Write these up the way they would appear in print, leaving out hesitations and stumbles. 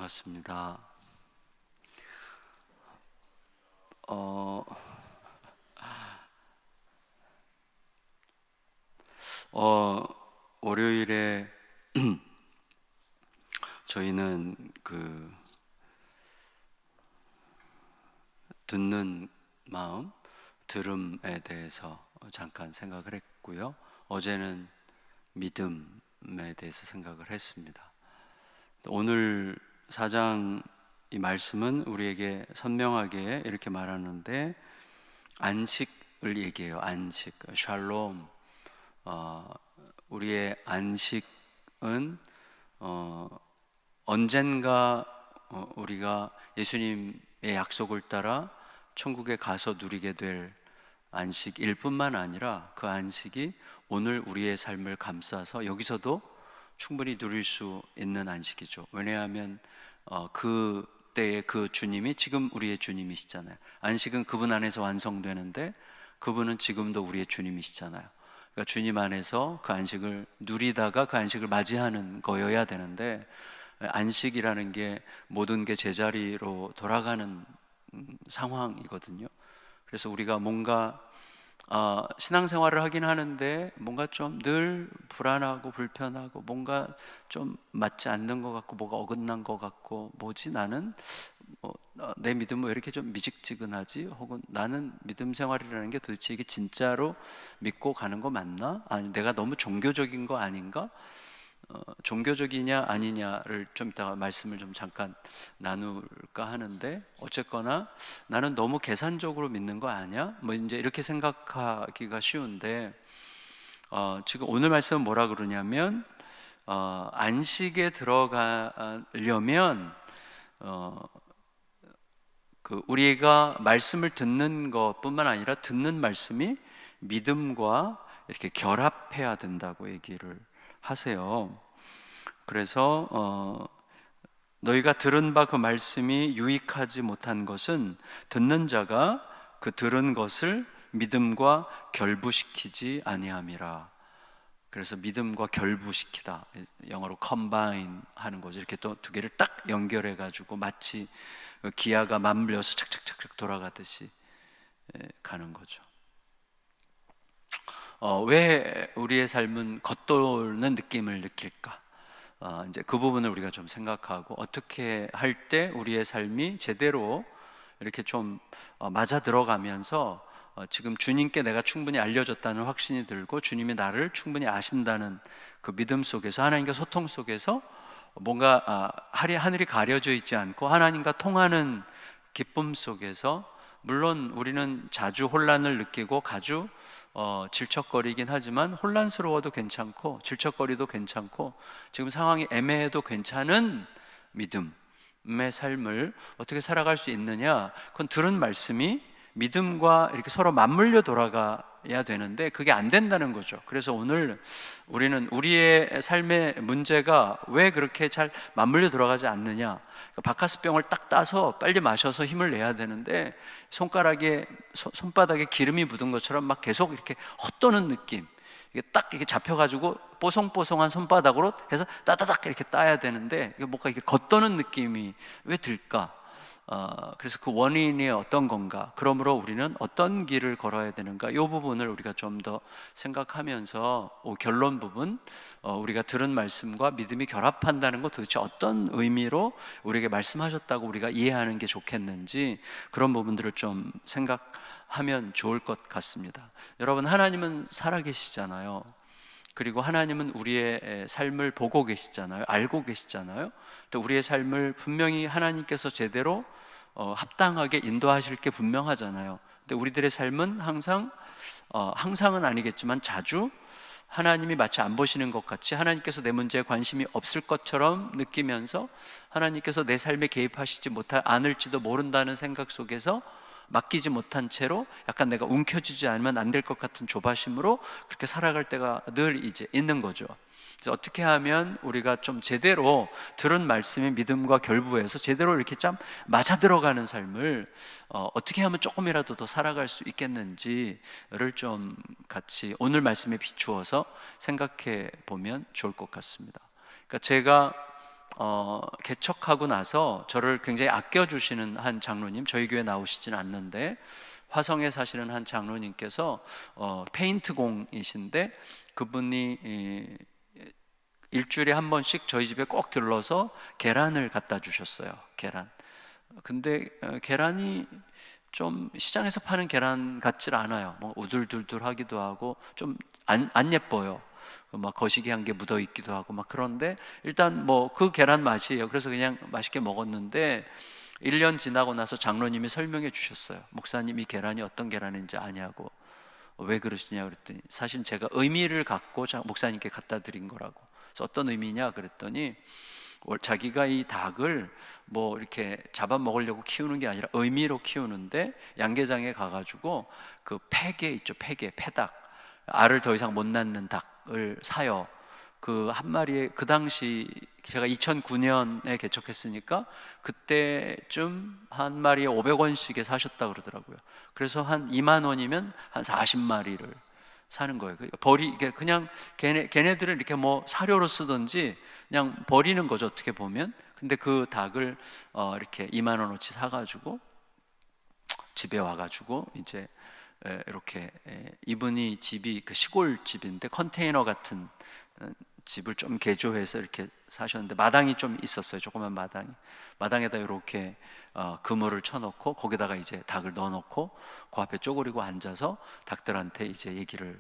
반갑습니다. 월요일에 저희는 듣는 마음, 들음에 대해서 잠깐 생각을 했고요. 어제는 믿음에 대해서 생각을 했습니다. 오늘 4장 이 말씀은 우리에게 선명하게 이렇게 말하는데, 안식을 얘기해요. 안식, 샬롬. 우리의 안식은 언젠가 우리가 예수님의 약속을 따라 천국에 가서 누리게 될 안식일 뿐만 아니라, 그 안식이 오늘 우리의 삶을 감싸서 여기서도 충분히 누릴 수 있는 안식이죠. 왜냐하면 그때의 그 주님이 지금 우리의 주님이시잖아요. 안식은 그분 안에서 완성되는데, 그분은 지금도 우리의 주님이시잖아요. 그러니까 주님 안에서 그 안식을 누리다가 그 안식을 맞이하는 거여야 되는데, 안식이라는 게 모든 게 제자리로 돌아가는 상황이거든요. 그래서 우리가 뭔가 신앙생활을 하긴 하는데 뭔가 좀 늘 불안하고 불편하고, 뭔가 좀 맞지 않는 것 같고, 뭐가 어긋난 것 같고, 뭐지 나는 내 믿음은 왜 이렇게 좀 미직지근하지? 혹은 나는 믿음 생활이라는 게 도대체 이게 진짜로 믿고 가는 거 맞나? 아니, 내가 너무 종교적인 거 아닌가? 종교적이냐 아니냐를 좀 이따가 말씀을 좀 잠깐 나눌까 하는데, 어쨌거나 나는 너무 계산적으로 믿는 거 아니야? 뭐 이제 이렇게 생각하기가 쉬운데, 지금 오늘 말씀은 뭐라 그러냐면, 안식에 들어가려면 우리가 말씀을 듣는 것뿐만 아니라 듣는 말씀이 믿음과 이렇게 결합해야 된다고 얘기를 하세요. 그래서 너희가 들은 바 그 말씀이 유익하지 못한 것은 듣는 자가 그 들은 것을 믿음과 결부시키지 아니함이라. 그래서 믿음과 결부시키다, 영어로 combine 하는 거죠. 이렇게 또 두 개를 딱 연결해 가지고 마치 기아가 맞물려서 착착착착 돌아가듯이 가는 거죠. 왜 우리의 삶은 겉도는 느낌을 느낄까? 이제 그 부분을 우리가 좀 생각하고, 어떻게 할 때 우리의 삶이 제대로 이렇게 좀 맞아 들어가면서 지금 주님께 내가 충분히 알려졌다는 확신이 들고, 주님이 나를 충분히 아신다는 그 믿음 속에서, 하나님과 소통 속에서 뭔가 하늘이 가려져 있지 않고 하나님과 통하는 기쁨 속에서, 물론 우리는 자주 혼란을 느끼고 자주 질척거리긴 하지만, 혼란스러워도 괜찮고 질척거리도 괜찮고 지금 상황이 애매해도 괜찮은 믿음의 삶을 어떻게 살아갈 수 있느냐? 그건 들은 말씀이 믿음과 이렇게 서로 맞물려 돌아가야 되는데, 그게 안 된다는 거죠. 그래서 오늘 우리는 우리의 삶의 문제가 왜 그렇게 잘 맞물려 돌아가지 않느냐, 바카스병을 딱 따서 빨리 마셔서 힘을 내야 되는데, 손바닥에 기름이 묻은 것처럼 막 계속 이렇게 헛도는 느낌, 이게 딱 이렇게 잡혀가지고 뽀송뽀송한 손바닥으로 해서 따다닥 이렇게 따야 되는데, 이게 뭔가 이렇게 겉도는 느낌이 왜 들까? 그래서 그 원인이 어떤 건가? 그러므로 우리는 어떤 길을 걸어야 되는가? 이 부분을 우리가 좀 더 생각하면서, 결론 부분, 우리가 들은 말씀과 믿음이 결합한다는 것, 도대체 어떤 의미로 우리에게 말씀하셨다고 우리가 이해하는 게 좋겠는지, 그런 부분들을 좀 생각하면 좋을 것 같습니다. 여러분, 하나님은 살아계시잖아요. 그리고 하나님은 우리의 삶을 보고 계시잖아요. 알고 계시잖아요. 또 우리의 삶을 분명히 하나님께서 제대로 합당하게 인도하실 게 분명하잖아요. 근데 우리들의 삶은 항상은 아니겠지만 자주 하나님이 마치 안 보시는 것 같이, 하나님께서 내 문제에 관심이 없을 것처럼 느끼면서, 하나님께서 내 삶에 개입하시지 않을지도 모른다는 생각 속에서 맡기지 못한 채로 약간 내가 움켜쥐지 않으면 안 될 것 같은 조바심으로 그렇게 살아갈 때가 늘 이제 있는 거죠. 그래서 어떻게 하면 우리가 좀 제대로 들은 말씀의 믿음과 결부해서 제대로 이렇게 참 맞아 들어가는 삶을 어떻게 하면 조금이라도 더 살아갈 수 있겠는지를 좀 같이 오늘 말씀에 비추어서 생각해 보면 좋을 것 같습니다. 그러니까 제가 개척하고 나서 저를 굉장히 아껴주시는 한 장로님, 저희 교회 나오시진 않는데 화성에 사시는 한 장로님께서 페인트공이신데 그분이 일주일에 한 번씩 저희 집에 꼭 들러서 계란을 갖다 주셨어요. 계란. 근데 계란이 좀 시장에서 파는 계란 같질 않아요. 뭐 우둘둘둘하기도 하고 좀 안 예뻐요. 막 거시기 한 게 묻어 있기도 하고 막 그런데 일단 뭐 그 계란 맛이에요. 그래서 그냥 맛있게 먹었는데 1년 지나고 나서 장로님이 설명해 주셨어요. 목사님 이 계란이 어떤 계란인지 아냐고. 왜 그러시냐 그랬더니 사실 제가 의미를 갖고 목사님께 갖다 드린 거라고. 그래서 어떤 의미냐 그랬더니 자기가 이 닭을 뭐 이렇게 잡아먹으려고 키우는 게 아니라 의미로 키우는데 양계장에 가가지고 그 폐개 있죠, 폐닭, 알을 더 이상 못 낳는 닭을 사요. 그 한 마리에 그 당시 제가 2009년에 개척했으니까 그때쯤 한 마리에 500원씩에 사셨다 그러더라고요. 그래서 한 2만 원이면 한 40마리를 사는 거예요. 그냥 걔네들은 이렇게 뭐 사료로 쓰든지 그냥 버리는 거죠, 어떻게 보면. 근데 그 닭을 이렇게 2만 원어치 사가지고 집에 와가지고 이제 이렇게 이분이 집이 그 시골 집인데 컨테이너 같은 집을 좀 개조해서 이렇게 사셨는데 마당이 좀 있었어요. 조그만 마당에다 이렇게 그물을 쳐놓고 거기다가 이제 닭을 넣어놓고 그 앞에 쪼그리고 앉아서 닭들한테 이제 얘기를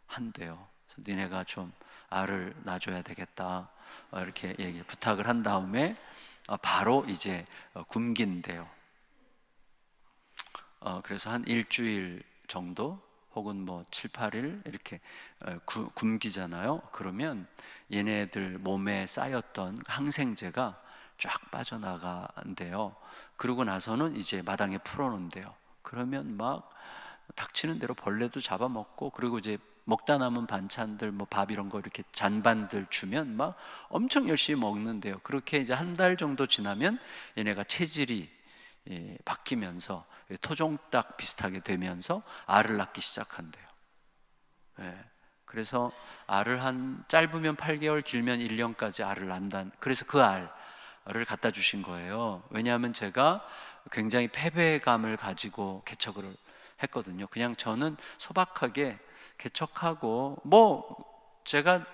한대요. 그래서 니네가 좀 알을 낳아줘야 되겠다 이렇게 부탁을 한 다음에 바로 이제 굶긴대요. 그래서 한 일주일 정도 혹은 뭐 7, 8일 이렇게 굶기잖아요. 그러면 얘네들 몸에 쌓였던 항생제가 쫙 빠져나간대요. 그러고 나서는 이제 마당에 풀어놓는데요. 그러면 막 닥치는 대로 벌레도 잡아먹고 그리고 이제 먹다 남은 반찬들 뭐 밥 이런 거 이렇게 잔반들 주면 막 엄청 열심히 먹는데요. 그렇게 이제 한 달 정도 지나면 얘네가 체질이 바뀌면서 토종닭 비슷하게 되면서 알을 낳기 시작한대요. 그래서 알을 한 짧으면 8개월 길면 1년까지 알을 낳는다. 그래서 그 알을 갖다 주신 거예요. 왜냐하면 제가 굉장히 패배감을 가지고 개척을 했거든요. 그냥 저는 소박하게 개척하고 제가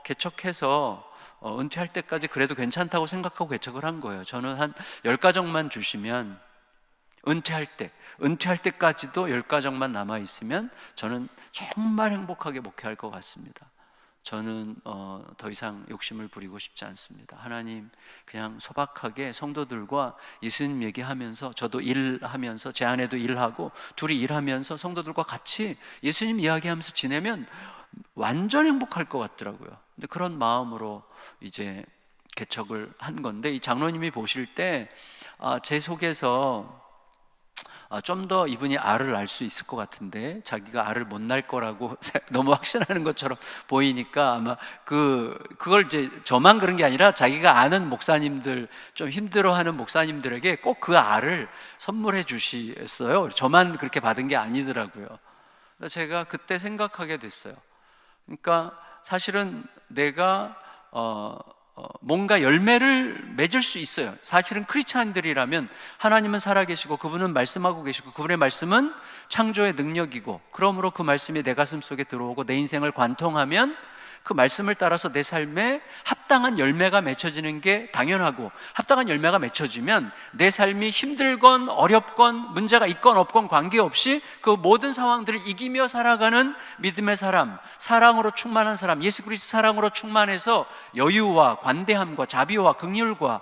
개척해서 은퇴할 때까지 그래도 괜찮다고 생각하고 개척을 한 거예요. 저는 한 10가정만 주시면 은퇴할 때까지도 10가정만 남아 있으면 저는 정말 행복하게 목회할 것 같습니다. 저는 더 이상 욕심을 부리고 싶지 않습니다. 하나님 그냥 소박하게 성도들과 예수님 얘기하면서 저도 일하면서 제 아내도 일하고 둘이 일하면서 성도들과 같이 예수님 이야기하면서 지내면 완전 행복할 것 같더라고요. 근데 그런 마음으로 이제 개척을 한 건데 이 장로님이 보실 때 제 속에서 좀 더 이분이 알을 낳을 수 있을 것 같은데 자기가 알을 못 낳을 거라고 너무 확신하는 것처럼 보이니까 아마 그걸 이제 저만 그런 게 아니라 자기가 아는 목사님들 좀 힘들어하는 목사님들에게 꼭 그 알을 선물해 주셨어요. 저만 그렇게 받은 게 아니더라고요. 제가 그때 생각하게 됐어요. 그러니까 사실은 내가 뭔가 열매를 맺을 수 있어요. 사실은 크리스찬들이라면 하나님은 살아계시고 그분은 말씀하고 계시고 그분의 말씀은 창조의 능력이고 그러므로 그 말씀이 내 가슴 속에 들어오고 내 인생을 관통하면 그 말씀을 따라서 내 삶에 합당한 열매가 맺혀지는 게 당연하고 합당한 열매가 맺혀지면 내 삶이 힘들건 어렵건 문제가 있건 없건 관계없이 그 모든 상황들을 이기며 살아가는 믿음의 사람, 사랑으로 충만한 사람, 예수 그리스도 사랑으로 충만해서 여유와 관대함과 자비와 긍휼과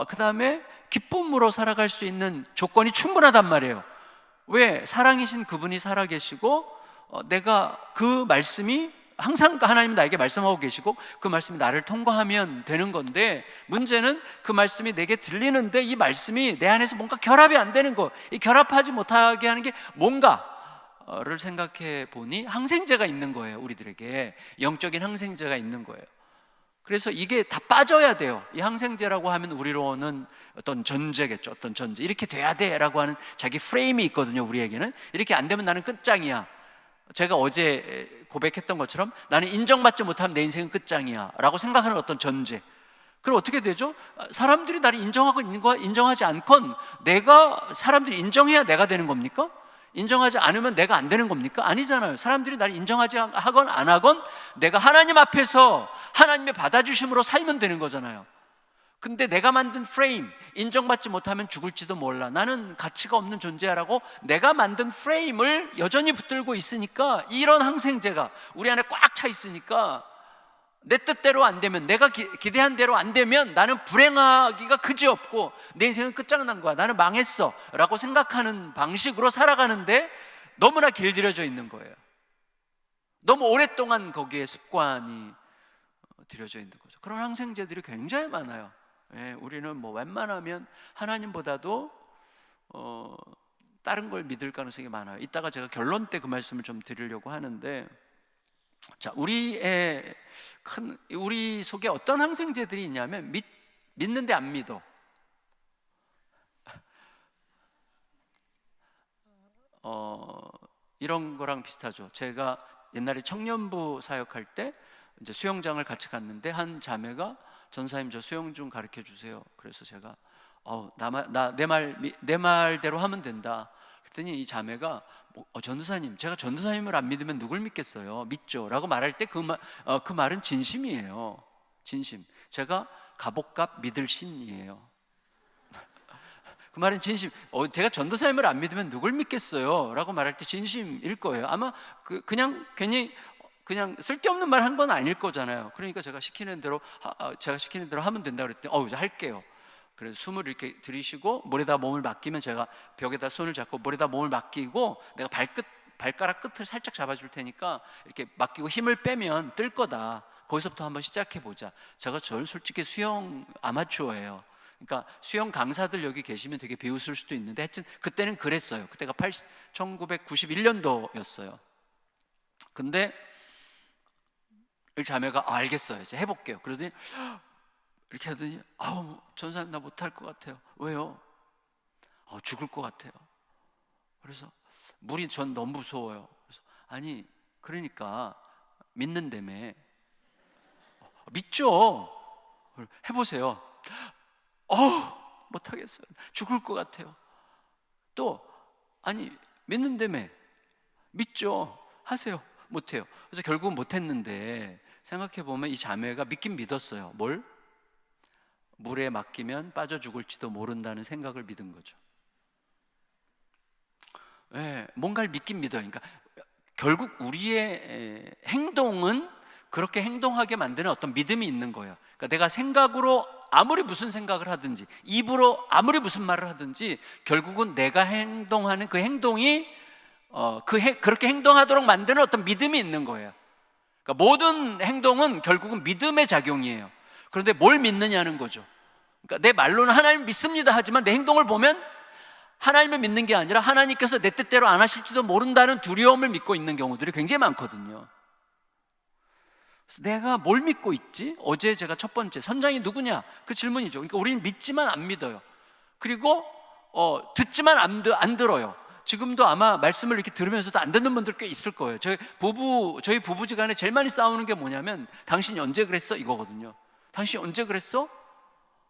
그 다음에 기쁨으로 살아갈 수 있는 조건이 충분하단 말이에요. 왜? 사랑이신 그분이 살아계시고 내가 그 말씀이 항상 하나님은 나에게 말씀하고 계시고 그 말씀이 나를 통과하면 되는 건데 문제는 그 말씀이 내게 들리는데 이 말씀이 내 안에서 뭔가 결합이 안 되는 거. 이 결합하지 못하게 하는 게 뭔가를 생각해 보니 항생제가 있는 거예요. 우리들에게 영적인 항생제가 있는 거예요. 그래서 이게 다 빠져야 돼요. 이 항생제라고 하면 우리로는 어떤 전제겠죠. 어떤 전제. 이렇게 돼야 돼라고 하는 자기 프레임이 있거든요. 우리에게는 이렇게 안 되면 나는 끝장이야. 제가 어제 고백했던 것처럼 나는 인정받지 못하면 내 인생은 끝장이야 라고 생각하는 어떤 전제, 그럼 어떻게 되죠? 사람들이 나를 인정하고 인정하지 않건 내가 사람들이 인정해야 내가 되는 겁니까? 인정하지 않으면 내가 안 되는 겁니까? 아니잖아요. 사람들이 나를 인정하지 하건 안 하건 내가 하나님 앞에서 하나님의 받아주심으로 살면 되는 거잖아요. 근데 내가 만든 프레임, 인정받지 못하면 죽을지도 몰라, 나는 가치가 없는 존재야라고 내가 만든 프레임을 여전히 붙들고 있으니까, 이런 항생제가 우리 안에 꽉 차 있으니까 내 뜻대로 안 되면, 내가 기대한 대로 안 되면 나는 불행하기가 그지없고 내 인생은 끝장난 거야, 나는 망했어 라고 생각하는 방식으로 살아가는데 너무나 길들여져 있는 거예요. 너무 오랫동안 거기에 습관이 들여져 있는 거죠. 그런 항생제들이 굉장히 많아요. 우리는 뭐 웬만하면 하나님보다도 다른 걸 믿을 가능성이 많아요. 이따가 제가 결론 때 그 말씀을 좀 드리려고 하는데, 자, 우리 속에 어떤 항생제들이 있냐면 믿는데 안 믿어. 이런 거랑 비슷하죠. 제가 옛날에 청년부 사역할 때 이제 수영장을 같이 갔는데 한 자매가 전사님 저 수영 좀 가르쳐 주세요. 그래서 제가 내 말대로 하면 된다. 그랬더니 이 자매가 전도사님, 제가 전도사님을 안 믿으면 누굴 믿겠어요? 믿죠 라고 말할 때 그 말은 진심이에요. 진심. 제가 값옷값 믿을 신이에요. 그 말은 진심. 제가 전도사님을 안 믿으면 누굴 믿겠어요? 라고 말할 때 진심일 거예요. 아마 그냥 괜히 그냥 쓸데없는 말 한 건 아닐 거잖아요. 그러니까 제가 시키는 대로 하면 된다 그랬더니 이제 할게요. 그래서 숨을 이렇게 들이쉬고 물에다 몸을 맡기면, 제가 벽에다 손을 잡고 물에다 몸을 맡기고 내가 발가락 끝을 살짝 잡아줄 테니까 이렇게 맡기고 힘을 빼면 뜰 거다. 거기서부터 한번 시작해 보자. 저는 솔직히 수영 아마추어예요. 그러니까 수영 강사들 여기 계시면 되게 비웃을 수도 있는데 하여튼 그때는 그랬어요. 그때가 1991년도였어요. 근데 이 자매가 알겠어요, 이제 해볼게요. 그러더니 이렇게 하더니 전사님 나 못할 것 같아요. 왜요? 죽을 것 같아요. 그래서 물이 전 너무 무서워요. 그래서 아니 그러니까 믿는다며. 믿죠. 해보세요. 못하겠어요. 죽을 것 같아요. 또 아니 믿는다며. 믿죠. 하세요. 못해요. 그래서 결국은 못했는데 생각해보면 이 자매가 믿긴 믿었어요. 뭘? 물에 맡기면 빠져 죽을지도 모른다는 생각을 믿은 거죠. 뭔가를 믿긴 믿어요. 그러니까 결국 우리의 행동은 그렇게 행동하게 만드는 어떤 믿음이 있는 거예요. 그러니까 내가 생각으로 아무리 무슨 생각을 하든지, 입으로 아무리 무슨 말을 하든지, 결국은 내가 행동하는 그 행동이 그렇게 행동하도록 만드는 어떤 믿음이 있는 거예요. 그러니까 모든 행동은 결국은 믿음의 작용이에요. 그런데 뭘 믿느냐는 거죠. 그러니까 내 말로는 하나님 믿습니다 하지만 내 행동을 보면 하나님을 믿는 게 아니라 하나님께서 내 뜻대로 안 하실지도 모른다는 두려움을 믿고 있는 경우들이 굉장히 많거든요. 그래서 내가 뭘 믿고 있지? 어제 제가 첫 번째 선장이 누구냐? 그 질문이죠. 그러니까 우리는 믿지만 안 믿어요. 그리고 듣지만 안 들어요. 지금도 아마 말씀을 이렇게 들으면서도 안 듣는 분들 꽤 있을 거예요. 저희 부부지간에 제일 많이 싸우는 게 뭐냐면 당신이 언제 그랬어? 이거거든요. 당신이 언제 그랬어?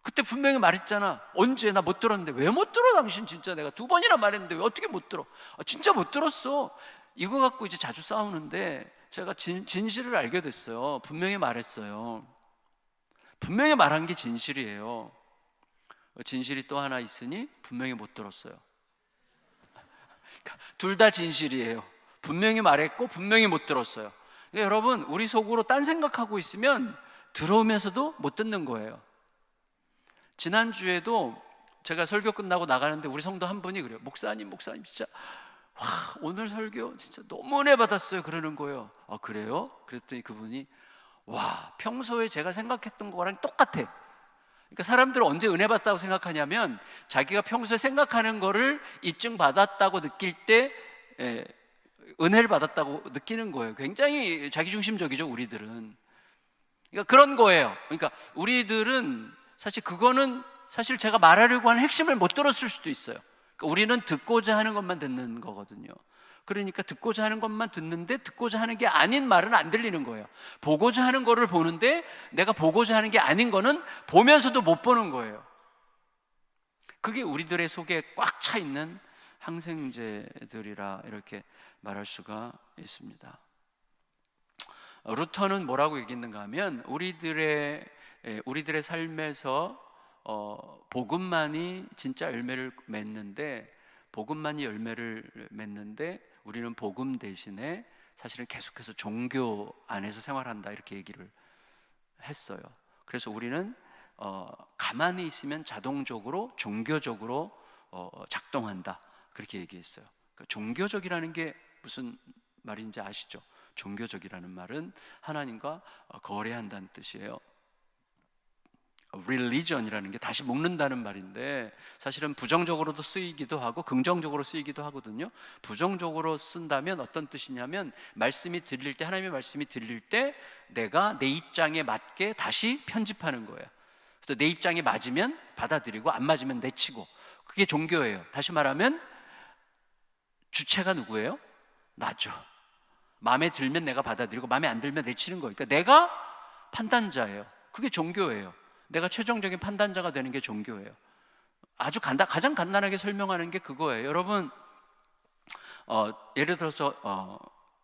그때 분명히 말했잖아. 언제? 나 못 들었는데. 왜 못 들어 당신? 진짜 내가 2번이나 말했는데 왜 어떻게 못 들어? 진짜 못 들었어. 이거 갖고 이제 자주 싸우는데 제가 진실을 알게 됐어요. 분명히 말했어요. 분명히 말한 게 진실이에요. 진실이 또 하나 있으니 분명히 못 들었어요. 둘 다 진실이에요. 분명히 말했고 분명히 못 들었어요. 그러니까 여러분, 우리 속으로 딴 생각하고 있으면 들어오면서도 못 듣는 거예요. 지난주에도 제가 설교 끝나고 나가는데 우리 성도 한 분이 그래요. 목사님 진짜 오늘 설교 진짜 너무 은혜 받았어요 그러는 거예요. 그래요? 그랬더니 그분이 평소에 제가 생각했던 거랑 똑같아. 그러니까 사람들은 언제 은혜 받았다고 생각하냐면 자기가 평소에 생각하는 거를 입증받았다고 느낄 때 은혜를 받았다고 느끼는 거예요. 굉장히 자기중심적이죠, 우리들은. 그러니까 그런 거예요. 그러니까 우리들은 그거는 사실 제가 말하려고 하는 핵심을 못 들었을 수도 있어요. 그러니까 우리는 듣고자 하는 것만 듣는 거거든요. 그러니까 듣고자 하는 것만 듣는데 듣고자 하는 게 아닌 말은 안 들리는 거예요. 보고자 하는 거를 보는데 내가 보고자 하는 게 아닌 거는 보면서도 못 보는 거예요. 그게 우리들의 속에 꽉 차 있는 항생제들이라 이렇게 말할 수가 있습니다. 루터는 뭐라고 얘기했는가 하면 우리들의 삶에서 복음만이 진짜 열매를 맺는데, 복음만이 열매를 맺는데 우리는 복음 대신에 사실은 계속해서 종교 안에서 생활한다, 이렇게 얘기를 했어요. 그래서 우리는 가만히 있으면 자동적으로 종교적으로 작동한다, 그렇게 얘기했어요. 그러니까 종교적이라는 게 무슨 말인지 아시죠? 종교적이라는 말은 하나님과 거래한다는 뜻이에요. religion이라는 게 다시 묶는다는 말인데, 사실은 부정적으로도 쓰이기도 하고 긍정적으로 쓰이기도 하거든요. 부정적으로 쓴다면 어떤 뜻이냐면, 말씀이 들릴 때, 하나님의 말씀이 들릴 때 내가 내 입장에 맞게 다시 편집하는 거예요. 그래서 내 입장에 맞으면 받아들이고 안 맞으면 내치고, 그게 종교예요. 다시 말하면 주체가 누구예요? 나죠. 마음에 들면 내가 받아들이고 마음에 안 들면 내치는 거예요. 그러니까 내가 판단자예요. 그게 종교예요. 내가 최종적인 판단자가 되는 게 종교예요. 아주 가장 간단하게 설명하는 게 그거예요. 여러분, 예를 들어서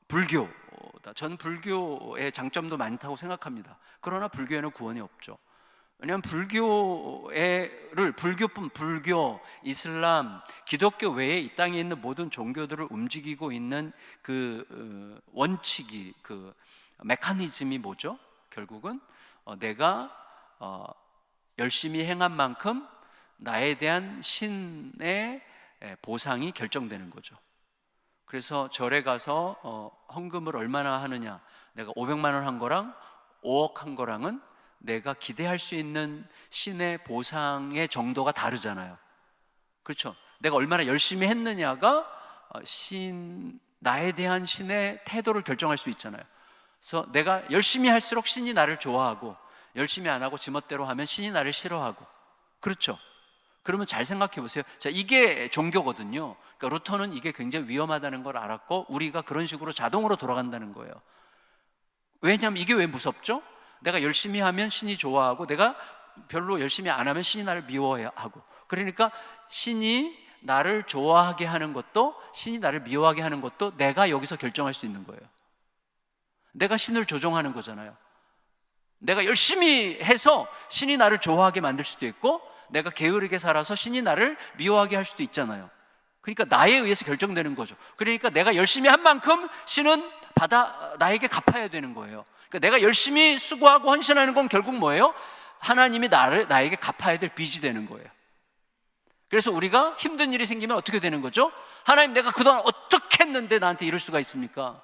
불교다. 전 불교의 장점도 많다고 생각합니다. 그러나 불교에는 구원이 없죠. 왜냐하면 불교뿐, 불교, 이슬람, 기독교 외에 이 땅에 있는 모든 종교들을 움직이고 있는 그 원칙이, 그 메커니즘이 뭐죠? 결국은 내가 열심히 행한 만큼 나에 대한 신의 보상이 결정되는 거죠. 그래서 절에 가서 헌금을 얼마나 하느냐, 내가 500만 원 한 거랑 5억 한 거랑은 내가 기대할 수 있는 신의 보상의 정도가 다르잖아요. 그렇죠? 내가 얼마나 열심히 했느냐가 나에 대한 신의 태도를 결정할 수 있잖아요. 그래서 내가 열심히 할수록 신이 나를 좋아하고, 열심히 안 하고 지멋대로 하면 신이 나를 싫어하고, 그렇죠? 그러면 잘 생각해 보세요. 자, 이게 종교거든요. 그러니까 루터는 이게 굉장히 위험하다는 걸 알았고, 우리가 그런 식으로 자동으로 돌아간다는 거예요. 왜냐하면 이게 왜 무섭죠? 내가 열심히 하면 신이 좋아하고, 내가 별로 열심히 안 하면 신이 나를 미워하고, 그러니까 신이 나를 좋아하게 하는 것도, 신이 나를 미워하게 하는 것도 내가 여기서 결정할 수 있는 거예요. 내가 신을 조종하는 거잖아요. 내가 열심히 해서 신이 나를 좋아하게 만들 수도 있고, 내가 게으르게 살아서 신이 나를 미워하게 할 수도 있잖아요. 그러니까 나에 의해서 결정되는 거죠. 그러니까 내가 열심히 한 만큼 신은 나에게 갚아야 되는 거예요. 그러니까 내가 열심히 수고하고 헌신하는 건 결국 뭐예요? 하나님이 나에게 갚아야 될 빚이 되는 거예요. 그래서 우리가 힘든 일이 생기면 어떻게 되는 거죠? 하나님, 내가 그동안 어떻게 했는데 나한테 이럴 수가 있습니까?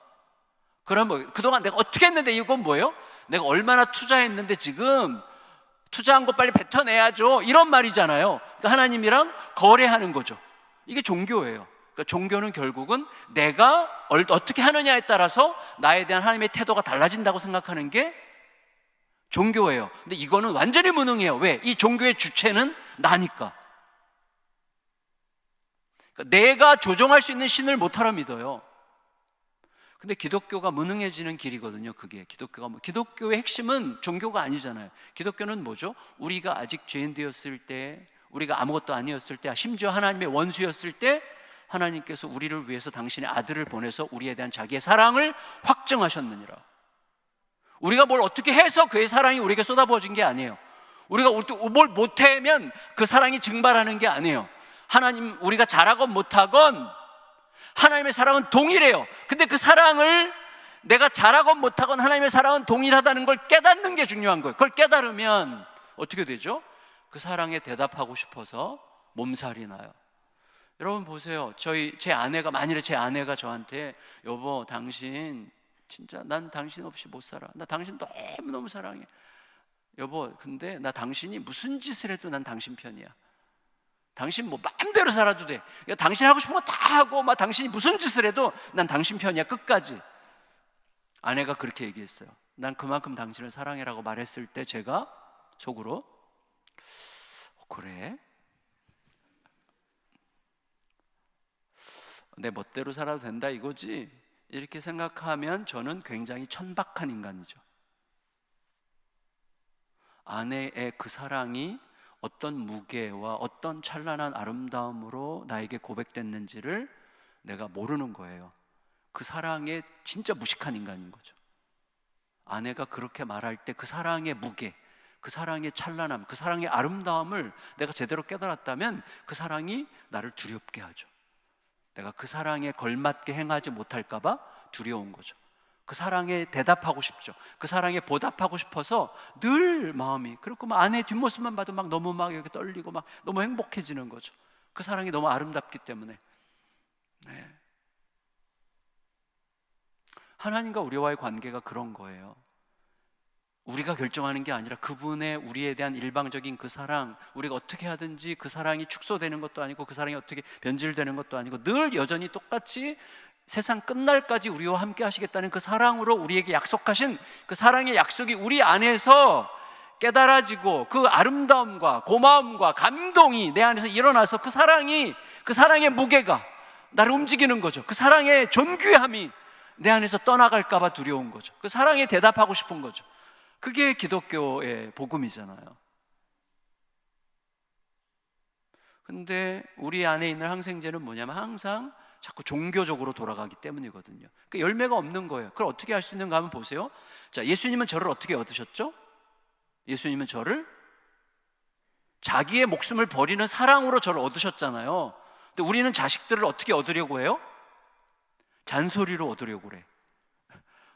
그럼 그동안 내가 어떻게 했는데, 이건 뭐예요? 내가 얼마나 투자했는데 지금 투자한 거 빨리 뱉어내야죠, 이런 말이잖아요. 그러니까 하나님이랑 거래하는 거죠. 이게 종교예요. 그러니까 종교는 결국은 내가 어떻게 하느냐에 따라서 나에 대한 하나님의 태도가 달라진다고 생각하는 게 종교예요. 근데 이거는 완전히 무능해요. 왜? 이 종교의 주체는 나니까. 그러니까 내가 조종할 수 있는 신을 못하라 믿어요. 근데 기독교가 무능해지는 길이거든요. 그게 기독교의 핵심은 종교가 아니잖아요. 기독교는 뭐죠? 우리가 아직 죄인 되었을 때, 우리가 아무것도 아니었을 때, 심지어 하나님의 원수였을 때 하나님께서 우리를 위해서 당신의 아들을 보내서 우리에 대한 자기의 사랑을 확증하셨느니라. 우리가 뭘 어떻게 해서 그의 사랑이 우리에게 쏟아부어진 게 아니에요. 우리가 뭘 못하면 그 사랑이 증발하는 게 아니에요. 하나님, 우리가 잘하건 못하건 하나님의 사랑은 동일해요. 근데 그 사랑을 내가 잘하건 못하건 하나님의 사랑은 동일하다는 걸 깨닫는 게 중요한 거예요. 그걸 깨달으면 어떻게 되죠? 그 사랑에 대답하고 싶어서 몸살이 나요. 여러분 보세요. 제 아내가, 만일에 제 아내가 저한테, 여보, 당신 진짜 난 당신 없이 못 살아. 나 당신 너무너무 사랑해. 여보, 근데 나 당신이 무슨 짓을 해도 난 당신 편이야. 당신 뭐 마음대로 살아도 돼. 당신 하고 싶은 거 다 하고, 막 당신이 무슨 짓을 해도 난 당신 편이야, 끝까지. 아내가 그렇게 얘기했어요. 난 그만큼 당신을 사랑해라고 말했을 때 제가 속으로, 그래? 내 멋대로 살아도 된다 이거지, 이렇게 생각하면 저는 굉장히 천박한 인간이죠. 아내의 그 사랑이 어떤 무게와 어떤 찬란한 아름다움으로 나에게 고백됐는지를 내가 모르는 거예요. 그 사랑에 진짜 무식한 인간인 거죠. 아내가 그렇게 말할 때 그 사랑의 무게, 그 사랑의 찬란함, 그 사랑의 아름다움을 내가 제대로 깨달았다면 그 사랑이 나를 두렵게 하죠. 내가 그 사랑에 걸맞게 행하지 못할까 봐 두려운 거죠. 그 사랑에 대답하고 싶죠. 그 사랑에 보답하고 싶어서 늘 마음이, 그렇고 막 아내 뒷모습만 봐도 막 너무 막 이렇게 떨리고 막 너무 행복해지는 거죠. 그 사랑이 너무 아름답기 때문에. 네. 하나님과 우리와의 관계가 그런 거예요. 우리가 결정하는 게 아니라 그분의 우리에 대한 일방적인 그 사랑, 우리가 어떻게 하든지 그 사랑이 축소되는 것도 아니고 그 사랑이 어떻게 변질되는 것도 아니고 늘 여전히 똑같이 세상 끝날까지 우리와 함께 하시겠다는 그 사랑으로 우리에게 약속하신 그 사랑의 약속이 우리 안에서 깨달아지고 그 아름다움과 고마움과 감동이 내 안에서 일어나서 그 사랑이, 그 사랑의 무게가 나를 움직이는 거죠. 그 사랑의 존귀함이 내 안에서 떠나갈까 봐 두려운 거죠. 그 사랑에 대답하고 싶은 거죠. 그게 기독교의 복음이잖아요. 근데 우리 안에 있는 항생제는 뭐냐면 항상 자꾸 종교적으로 돌아가기 때문이거든요. 그 열매가 없는 거예요. 그걸 어떻게 할 수 있는가 하면 보세요. 자, 예수님은 저를 어떻게 얻으셨죠? 예수님은 저를 자기의 목숨을 버리는 사랑으로 저를 얻으셨잖아요. 근데 우리는 자식들을 어떻게 얻으려고 해요? 잔소리로 얻으려고 그래.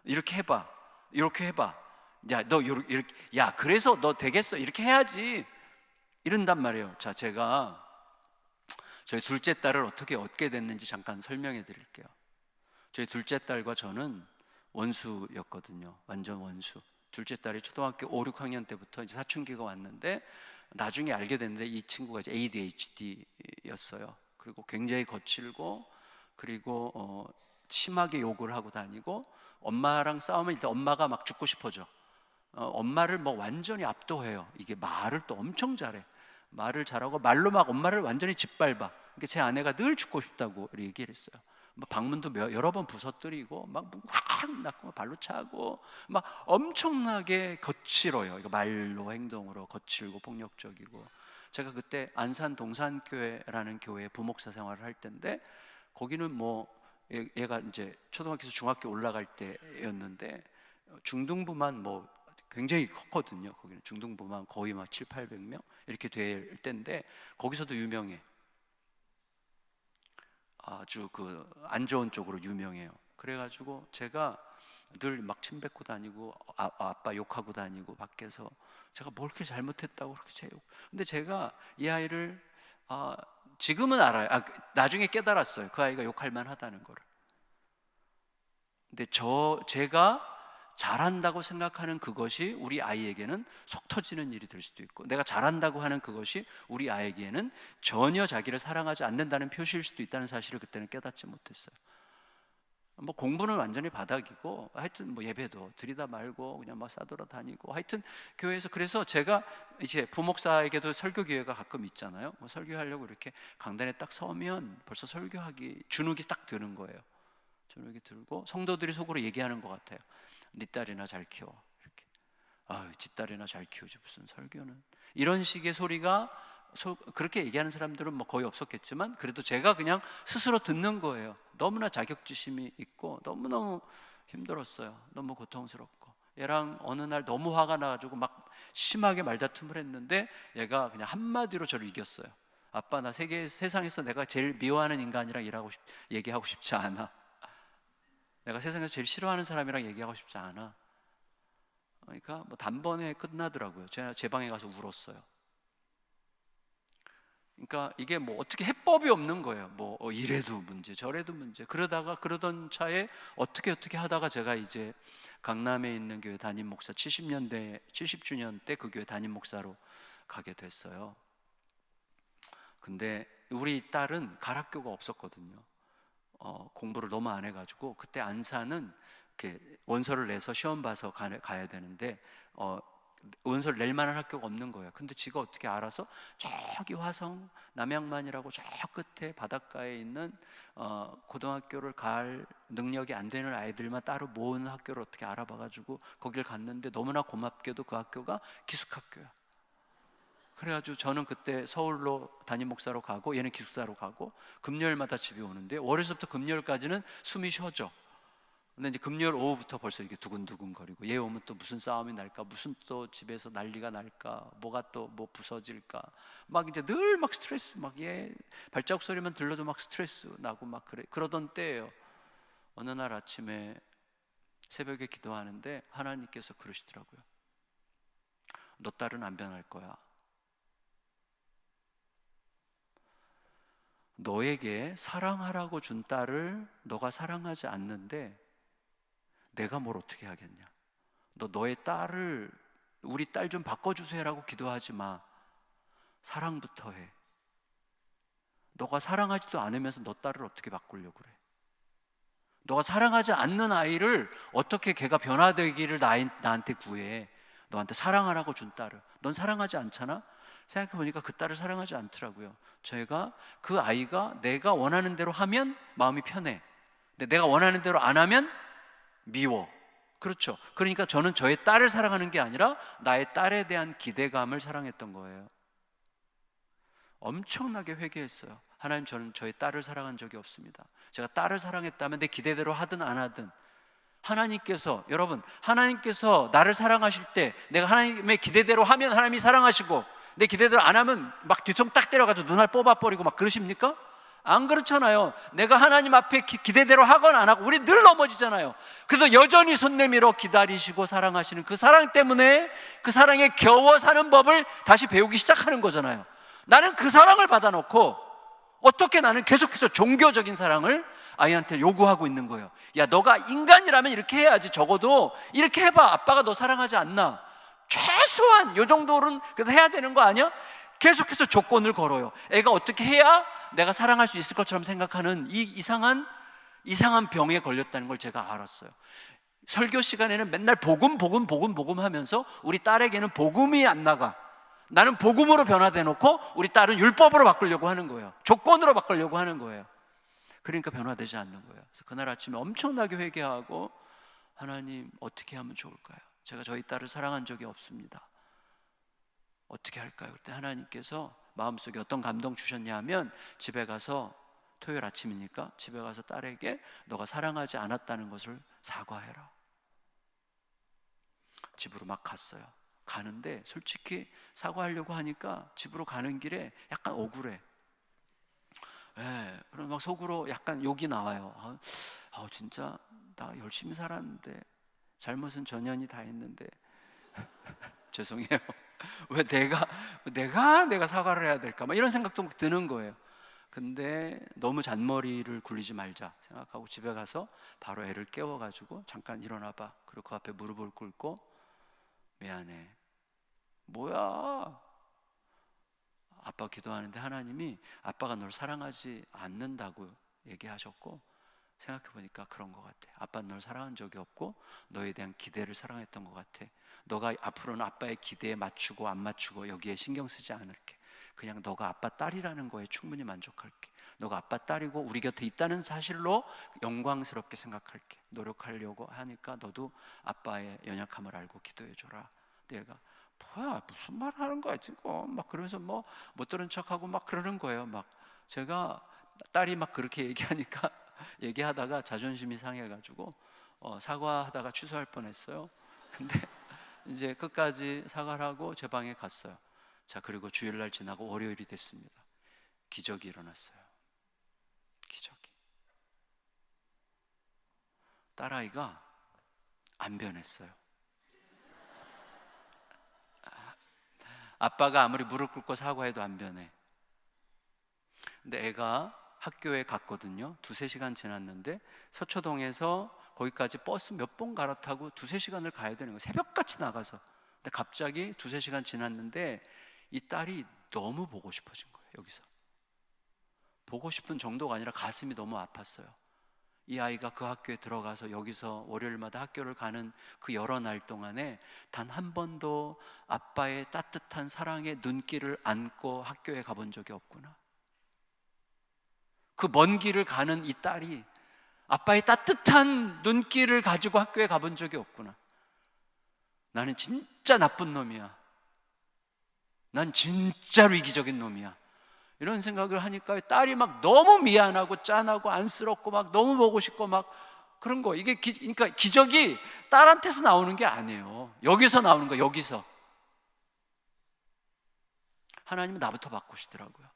이렇게 해봐, 이렇게 해봐. 야, 너 이렇게, 야, 그래서 너 되겠어, 이렇게 해야지, 이런단 말이에요. 자, 제가 저희 둘째 딸을 어떻게 얻게 됐는지 잠깐 설명해 드릴게요. 저희 둘째 딸과 저는 원수였거든요. 완전 원수. 둘째 딸이 초등학교 5, 6학년 때부터 이제 사춘기가 왔는데 나중에 알게 됐는데 이 친구가 이제 ADHD였어요. 그리고 굉장히 거칠고, 그리고 심하게 욕을 하고 다니고, 엄마랑 싸우면 일단 엄마가 막 죽고 싶어져. 엄마를 뭐 완전히 압도해요. 이게 말을 또 엄청 잘해. 말을 잘하고 말로 막 엄마를 완전히 짓밟아. 그러니까 제 아내가 늘 죽고 싶다고 얘기를 했어요. 뭐 방문도 여러 번 부서뜨리고 막 확 낳고 발로 차고 막 엄청나게 거칠어요. 이거 말로 행동으로 거칠고 폭력적이고. 제가 그때 안산 동산교회라는 교회에 부목사 생활을 할 때인데 거기는 뭐 얘가 이제 초등학교에서 중학교 올라갈 때였는데 중등부만 뭐 굉장히 컸거든요. 거기는 중등부만 거의 막 7, 800명 이렇게 될 때인데 거기서도 유명해. 아주 그 안 좋은 쪽으로 유명해요. 그래가지고 제가 늘 막 침뱉고 다니고 아빠 욕하고 다니고 밖에서 제가 뭘 그렇게 잘못했다고 그렇게 제 욕. 근데 제가 이 아이를 지금은 알아요. 나중에 깨달았어요. 그 아이가 욕할 만하다는 거를. 근데 제가 잘한다고 생각하는 그것이 우리 아이에게는 속 터지는 일이 될 수도 있고, 내가 잘한다고 하는 그것이 우리 아이에게는 전혀 자기를 사랑하지 않는다는 표시일 수도 있다는 사실을 그때는 깨닫지 못했어요. 뭐 공부는 완전히 바닥이고, 하여튼 뭐 예배도 드리다 말고 그냥 막 싸돌아 다니고, 하여튼 교회에서. 그래서 제가 이제 부목사에게도 설교 기회가 가끔 있잖아요. 뭐 설교하려고 이렇게 강단에 딱 서면 벌써 설교하기 주눅이 딱 드는 거예요. 주눅이 들고 성도들이 속으로 얘기하는 것 같아요. 네 딸이나 잘 키워, 이렇게. 지 딸이나 잘 키우지 무슨 설교는, 이런 식의 소리가 그렇게 얘기하는 사람들은 뭐 거의 없었겠지만, 그래도 제가 그냥 스스로 듣는 거예요. 너무나 자격지심이 있고 너무너무 힘들었어요. 너무 고통스럽고. 얘랑 어느 날 너무 화가 나가지고 막 심하게 말다툼을 했는데 얘가 그냥 한마디로 저를 이겼어요. 아빠, 나 세상에서 내가 제일 미워하는 인간이랑 얘기하고 싶지 않아. 내가 세상에서 제일 싫어하는 사람이랑 얘기하고 싶지 않아. 그러니까 뭐 단번에 끝나더라고요. 제가 제 방에 가서 울었어요. 그러니까 이게 뭐 어떻게 해법이 없는 거예요. 뭐 이래도 문제 저래도 문제. 그러던 차에 어떻게 하다가 제가 이제 강남에 있는 교회 담임 목사, 70주년 때 그 교회 담임 목사로 가게 됐어요. 근데 우리 딸은 가락교가 없었거든요. 공부를 너무 안 해가지고 그때 안산은 이렇게 원서를 내서 시험 봐서 가야 되는데 원서를 낼 만한 학교가 없는 거예요. 근데 지가 어떻게 알아서 저기 화성 남양만이라고 저 끝에 바닷가에 있는 고등학교를 갈 능력이 안 되는 아이들만 따로 모으는 학교를 어떻게 알아봐가지고 거길 갔는데 너무나 고맙게도 그 학교가 기숙학교야. 그래가지고 저는 그때 서울로 담임 목사로 가고 얘는 기숙사로 가고 금요일마다 집에 오는데 월요일부터 금요일까지는 숨이 쉬어져. 근데 이제 금요일 오후부터 벌써 이렇게 두근두근 거리고 얘 오면 또 무슨 싸움이 날까, 무슨 또 집에서 난리가 날까, 뭐가 또 뭐 부서질까, 막 이제 늘 막 스트레스, 막 얘 발자국 소리만 들려도 막 스트레스 나고 막 그러던 때예요. 어느 날 아침에 새벽에 기도하는데 하나님께서 그러시더라고요. 너 딸은 안 변할 거야. 너에게 사랑하라고 준 딸을 너가 사랑하지 않는데 내가 뭘 어떻게 하겠냐. 너의 딸을 우리 딸 좀 바꿔주세요라고 기도하지 마. 사랑부터 해. 너가 사랑하지도 않으면서 너 딸을 어떻게 바꾸려고 그래. 너가 사랑하지 않는 아이를 어떻게 걔가 변화되기를 나한테 구해. 너한테 사랑하라고 준 딸을. 넌 사랑하지 않잖아. 생각해보니까 그 딸을 사랑하지 않더라고요. 저희가 그 아이가 내가 원하는 대로 하면 마음이 편해. 근데 내가 원하는 대로 안 하면 미워. 그렇죠. 그러니까 저는 저의 딸을 사랑하는 게 아니라 나의 딸에 대한 기대감을 사랑했던 거예요. 엄청나게 회개했어요. 하나님, 저는 저의 딸을 사랑한 적이 없습니다. 제가 딸을 사랑했다면 내 기대대로 하든 안 하든 하나님께서, 여러분, 하나님께서 나를 사랑하실 때 내가 하나님의 기대대로 하면 하나님이 사랑하시고 내 기대대로 안 하면 막 뒤통 딱 때려가지고 눈알 뽑아버리고 막 그러십니까? 안 그렇잖아요. 내가 하나님 앞에 기대대로 하거나 안 하고 우리 늘 넘어지잖아요. 그래서 여전히 손 내밀어 기다리시고 사랑하시는 그 사랑 때문에 그 사랑에 겨워 사는 법을 다시 배우기 시작하는 거잖아요. 나는 그 사랑을 받아놓고 어떻게 나는 계속해서 종교적인 사랑을 아이한테 요구하고 있는 거예요. 야, 너가 인간이라면 이렇게 해야지. 적어도 이렇게 해봐. 아빠가 너 사랑하지 않나? 최소한 요 정도는 해야 되는 거 아니야? 계속해서 조건을 걸어요. 애가 어떻게 해야 내가 사랑할 수 있을 것처럼 생각하는 이 이상한 병에 걸렸다는 걸 제가 알았어요. 설교 시간에는 맨날 복음 하면서 우리 딸에게는 복음이 안 나가. 나는 복음으로 변화돼 놓고 우리 딸은 율법으로 바꾸려고 하는 거예요. 조건으로 바꾸려고 하는 거예요. 그러니까 변화되지 않는 거예요. 그래서 그날 아침에 엄청나게 회개하고 하나님, 어떻게 하면 좋을까요? 제가 저희 딸을 사랑한 적이 없습니다. 어떻게 할까요? 그때 하나님께서 마음속에 어떤 감동 주셨냐 하면, 집에 가서, 토요일 아침이니까 집에 가서 딸에게 너가 사랑하지 않았다는 것을 사과해라. 집으로 막 갔어요. 가는데 솔직히 사과하려고 하니까 집으로 가는 길에 약간 억울해. 그럼 막 속으로 약간 욕이 나와요. 진짜 나 열심히 살았는데, 잘못은 전현이 다 했는데 죄송해요. 왜 내가 사과를 해야 될까? 막 이런 생각도 드는 거예요. 근데 너무 잔머리를 굴리지 말자 생각하고 집에 가서 바로 애를 깨워가지고 잠깐 일어나봐. 그리고 그 앞에 무릎을 꿇고 미안해. 뭐야? 아빠 기도하는데 하나님이 아빠가 널 사랑하지 않는다고 얘기하셨고, 생각해보니까 그런 것 같아. 아빠는 널 사랑한 적이 없고 너에 대한 기대를 사랑했던 것 같아. 너가 앞으로는 아빠의 기대에 맞추고 안 맞추고 여기에 신경 쓰지 않을게. 그냥 너가 아빠 딸이라는 거에 충분히 만족할게. 너가 아빠 딸이고 우리 곁에 있다는 사실로 영광스럽게 생각할게. 노력하려고 하니까 너도 아빠의 연약함을 알고 기도해줘라. 내가 뭐야, 무슨 말 하는 거야 지금, 막 그러면서 뭐 못 들은 척하고 막 그러는 거예요. 막 제가 딸이 막 그렇게 얘기하니까 얘기하다가 자존심이 상해가지고 사과하다가 취소할 뻔했어요. 근데 이제 끝까지 사과를 하고 제 방에 갔어요. 자, 그리고 주일날 지나고 월요일이 됐습니다. 기적이 일어났어요. 기적이. 딸아이가 안 변했어요. 아빠가 아무리 무릎 꿇고 사과해도 안 변해. 근데 애가 학교에 갔거든요. 2-3시간 지났는데 서초동에서 거기까지 버스 몇 번 갈아타고 2-3시간을 가야 되는 거예요. 새벽같이 나가서. 근데 갑자기 2-3시간 지났는데 이 딸이 너무 보고 싶어진 거예요. 여기서 보고 싶은 정도가 아니라 가슴이 너무 아팠어요. 이 아이가 그 학교에 들어가서 여기서 월요일마다 학교를 가는 그 여러 날 동안에 단 한 번도 아빠의 따뜻한 사랑의 눈길을 안고 학교에 가본 적이 없구나. 그 먼 길을 가는 이 딸이 아빠의 따뜻한 눈길을 가지고 학교에 가본 적이 없구나. 나는 진짜 나쁜 놈이야. 난 진짜로 이기적인 놈이야. 이런 생각을 하니까 딸이 막 너무 미안하고 짠하고 안쓰럽고 막 너무 보고 싶고 막 그런 거. 이게 그러니까 기적이 딸한테서 나오는 게 아니에요. 여기서 나오는 거예요. 여기서. 하나님은 나부터 바꾸시더라고요.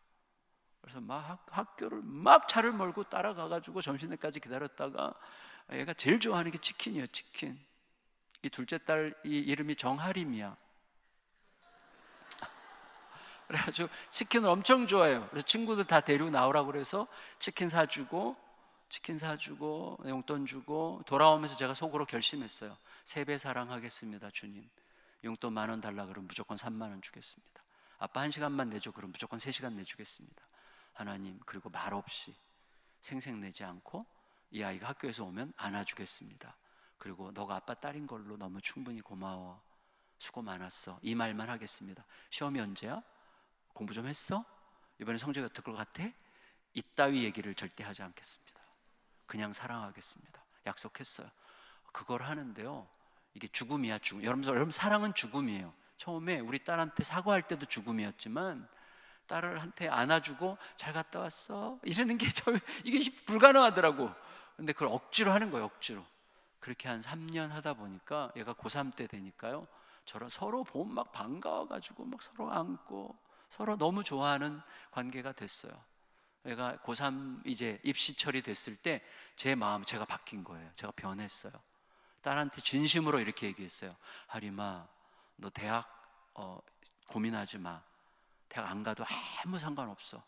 그래서 막 학교를 막 차를 몰고 따라가가지고 점심때까지 기다렸다가 얘가 제일 좋아하는 게 치킨이에요. 치킨. 이 둘째 딸 이름이 정하림이야. 그래가지고 치킨을 엄청 좋아해요. 그래서 친구들 다 데리고 나오라고 그래서 치킨 사주고 용돈 주고 돌아오면서 제가 속으로 결심했어요. 3배 사랑하겠습니다 주님. 용돈 10,000원 달라 그러면 무조건 30,000원 주겠습니다. 아빠 1시간만 내줘 그러면 무조건 3시간 내주겠습니다. 하나님, 그리고 말없이 생색내지 않고 이 아이가 학교에서 오면 안아주겠습니다. 그리고 너가 아빠 딸인 걸로 너무 충분히 고마워. 수고 많았어. 이 말만 하겠습니다. 시험이 언제야? 공부 좀 했어? 이번에 성적이 어떨 것 같아? 이따위 얘기를 절대 하지 않겠습니다. 그냥 사랑하겠습니다. 약속했어요. 그걸 하는데요, 이게 죽음이야, 죽음. 여러분 사랑은 죽음이에요. 처음에 우리 딸한테 사과할 때도 죽음이었지만 딸한테 안아주고 잘 갔다 왔어 이러는 게 이게 불가능하더라고. 근데 그걸 억지로 하는 거예요. 억지로. 그렇게 한 3년 하다 보니까 얘가 고3 때 되니까요, 저랑 서로 보면 막 반가워가지고 막 서로 안고 서로 너무 좋아하는 관계가 됐어요. 얘가 고3 이제 입시철이 됐을 때 제 마음, 제가 바뀐 거예요. 제가 변했어요. 딸한테 진심으로 이렇게 얘기했어요. 하림아, 너 대학 고민하지 마. 대학 안 가도 아무 상관없어.